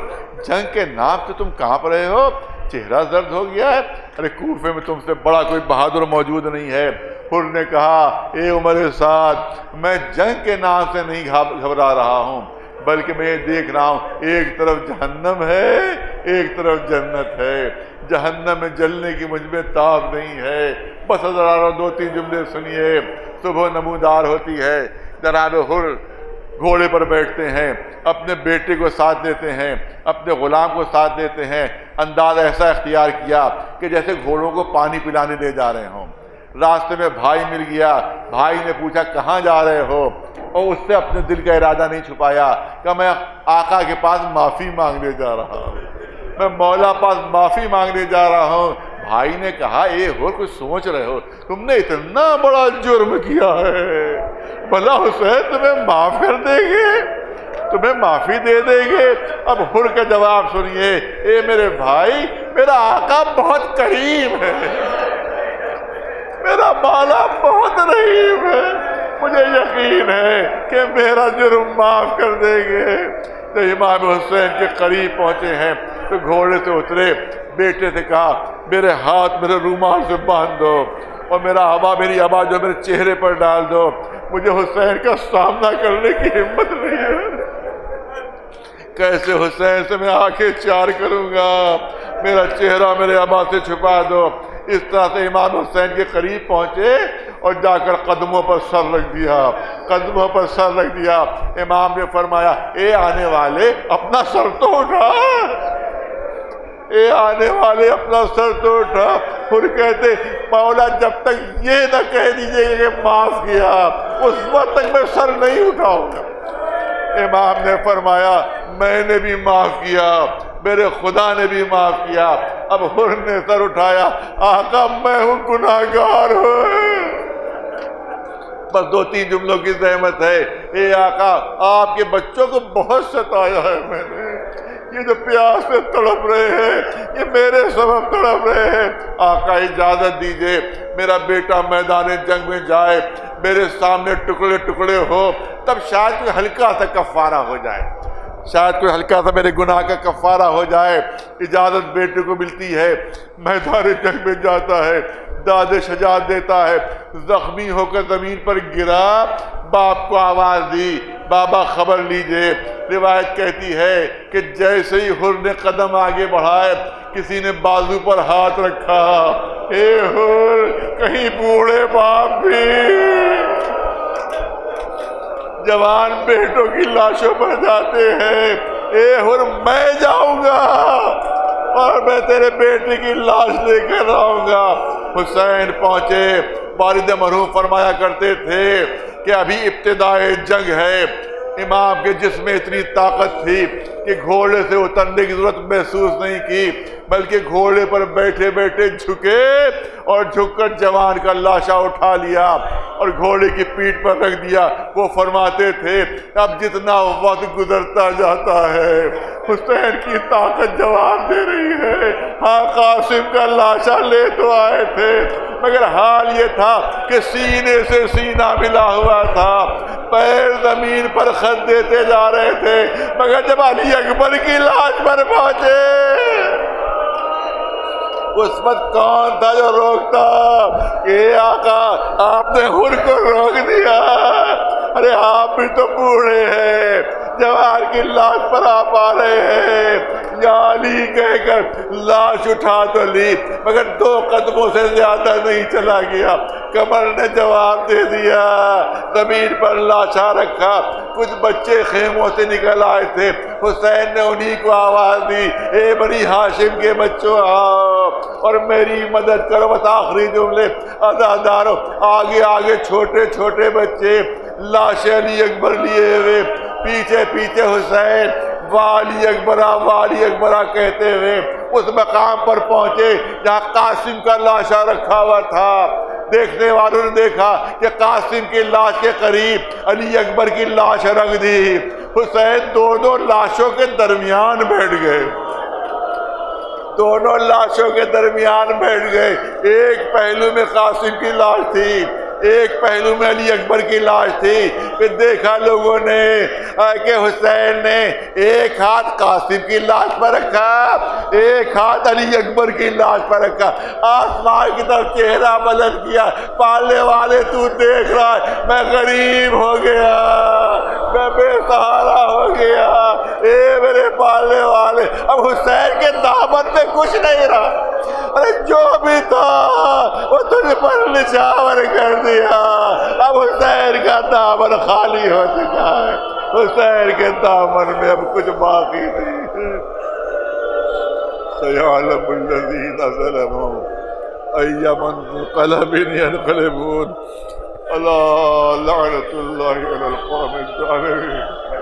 جنگ کے نام سے تم کانپ رہے ہو، چہرہ زرد ہو گیا ہے، ارے کوفے میں تم سے بڑا کوئی بہادر موجود نہیں ہے۔ حر نے کہا اے عمر سعد میں جنگ کے نام سے نہیں گھبرا رہا ہوں، بلکہ میں یہ دیکھ رہا ہوں ایک طرف جہنم ہے ایک طرف جنت ہے، جہنم میں جلنے کی مجھ میں تاب نہیں ہے۔ بس حضرات 2-3 جملے سنیے۔ صبح نمودار ہوتی ہے، جناب حر گھوڑے پر بیٹھتے ہیں، اپنے بیٹے کو ساتھ دیتے ہیں، اپنے غلام کو ساتھ دیتے ہیں، انداز ایسا اختیار کیا کہ جیسے گھوڑوں کو پانی پلانے لے جا رہے ہوں۔ راستے میں بھائی مل گیا، بھائی نے پوچھا کہاں جا رہے ہو؟ اور اس سے اپنے دل کا ارادہ نہیں چھپایا کہ میں آقا کے پاس معافی مانگنے جا رہا ہوں، میں مولا پاس معافی مانگنے جا رہا ہوں۔ بھائی نے کہا اے ہو کچھ سوچ رہے ہو، تم نے اتنا بڑا جرم کیا ہے، بھلا حسین تمہیں معاف کر دیں گے، تمہیں معافی دے دیں گے؟ اب حر کا جواب سنیے، اے میرے بھائی، میرا آقا بہت کریم ہے، میرا مولا بہت رحیم ہے، مجھے یقین ہے کہ میرا جرم معاف کر دیں گے۔ تو امام حسین کے قریب پہنچے ہیں تو گھوڑے سے اترے، بیٹے سے کہا میرے ہاتھ میرے رومال سے باندھ دو اور میری عبا جو میرے چہرے پر ڈال دو، مجھے حسین کا سامنا کرنے کی ہمت نہیں ہے، کیسے حسین سے میں آنکھیں چار کروں گا، میرا چہرہ میرے عبا سے چھپا دو۔ اس طرح سے امام حسین کے قریب پہنچے اور جا کر قدموں پر سر رکھ دیا، قدموں پر سر رکھ دیا۔ امام نے فرمایا اے آنے والے اپنا سر تو اٹھا، اے آنے والے اپنا سر تو اٹھا۔ پھر کہتے مولا جب تک یہ نہ کہہ دیجیے کہ معاف کیا، اس وقت تک میں سر نہیں اٹھاؤں گا۔ امام نے فرمایا میں نے بھی معاف کیا، میرے خدا نے بھی معاف کیا۔ اب حر نے سر اٹھایا، آقا میں ہوں گناہگار ہوں، بس 2-3 جملوں کی زحمت ہے۔ اے آقا آپ کے بچوں کو بہت ستایا ہے میں نے، یہ جو پیاس سے تڑپ رہے ہیں یہ میرے سبب تڑپ رہے ہیں، آقا اجازت دیجئے میرا بیٹا میدان جنگ میں جائے، میرے سامنے ٹکڑے ٹکڑے ہو، تب شاید کوئی ہلکا سا کفارہ ہو جائے، شاید کوئی ہلکا سا میرے گناہ کا کفارہ ہو جائے۔ اجازت بیٹے کو ملتی ہے، میدان جنگ میں جاتا ہے، داد شجاعت دیتا ہے، زخمی ہو کر زمین پر گرا، باپ کو آواز دی بابا خبر لیجئے۔ روایت کہتی ہے کہ جیسے ہی حر نے قدم آگے بڑھائے کسی نے بازو پر ہاتھ رکھا، اے حر کہیں بوڑھے باپ بھی جوان بیٹوں کی لاشوں پر جاتے ہیں، اے حر میں جاؤں گا اور میں تیرے بیٹے کی لاش لے کر آؤں گا۔ حسین پہنچے، والد مرحوم فرمایا کرتے تھے کہ ابھی ابتدائے جنگ ہے، امام کے جسم میں اتنی طاقت تھی کہ گھوڑے سے اترنے کی ضرورت محسوس نہیں کی، بلکہ گھوڑے پر بیٹھے بیٹھے جھکے اور جھک کر جوان کا لاشا اٹھا لیا اور گھوڑے کی پیٹھ پر رکھ دیا۔ وہ فرماتے تھے اب جتنا وقت گزرتا جاتا ہے حسین کی طاقت جواب دے رہی ہے۔ ہاں قاسم کا لاشا لے تو آئے تھے، مگر حال یہ تھا کہ سینے سے سینہ ملا ہوا تھا، پیر زمین پر خط دیتے جا رہے تھے، مگر جب علی اکبر کی لاش پر پہنچے اس وقت کون تھا جو روکتا؟ کہ آقا آپ نے حر کو روک دیا، ارے آپ بھی تو بوڑھے ہیں، جوان کی لاش پر آپ آ رہے ہیں، یا علی کہہ کر لاش اٹھا تو لی مگر 2 قدموں سے زیادہ نہیں چلا گیا، کمر نے جواب دے دیا، زمین پر لاشا رکھا۔ کچھ بچے خیموں سے نکل آئے تھے، حسین نے انہی کو آواز دی اے بنی ہاشم کے بچوں آؤ اور میری مدد کرو۔ بس آخری جملے عزادارو، آگے آگے چھوٹے چھوٹے بچے لاش علی اکبر لیے ہوئے، پیچھے پیچھے حسین، والی اکبرہ والی اکبرہ کہتے ہوئے اس مقام پر پہنچے جہاں قاسم کا لاشا رکھا ہوا تھا۔ دیکھنے والوں نے دیکھا کہ قاسم کی لاش کے قریب علی اکبر کی لاش رکھ دی، حسین دونوں لاشوں کے درمیان بیٹھ گئے، دونوں لاشوں کے درمیان بیٹھ گئے، ایک پہلو میں قاسم کی لاش تھی، ایک پہلو میں علی اکبر کی لاش تھی۔ پھر دیکھا لوگوں نے کہ حسین نے ایک ہاتھ قاسم کی لاش پر رکھا، ایک ہاتھ علی اکبر کی لاش پر رکھا، آسمان کی طرف چہرہ بلند کیا، پالنے والے تو دیکھ رہا ہے میں غریب ہو گیا، میں بے سہارا ہو گیا، اے میرے پالنے والے۔ اب حسین کے دامن میں کچھ نہیں رہا، ارے جو بھی تھا وہ تجھ پر نچھاور کر دیا، اب حسین کا دامن خالی ہو چکا ہے، حسین کے دامن میں اب کچھ باقی نہیں ہے۔ سَيَعْلَمُ الَّذِينَ ظَلَمُوا أَيَّ مُنقَلَبٍ يَنقَلِبُونَ اللہ لعنت اللہ علی القوم الظالمین.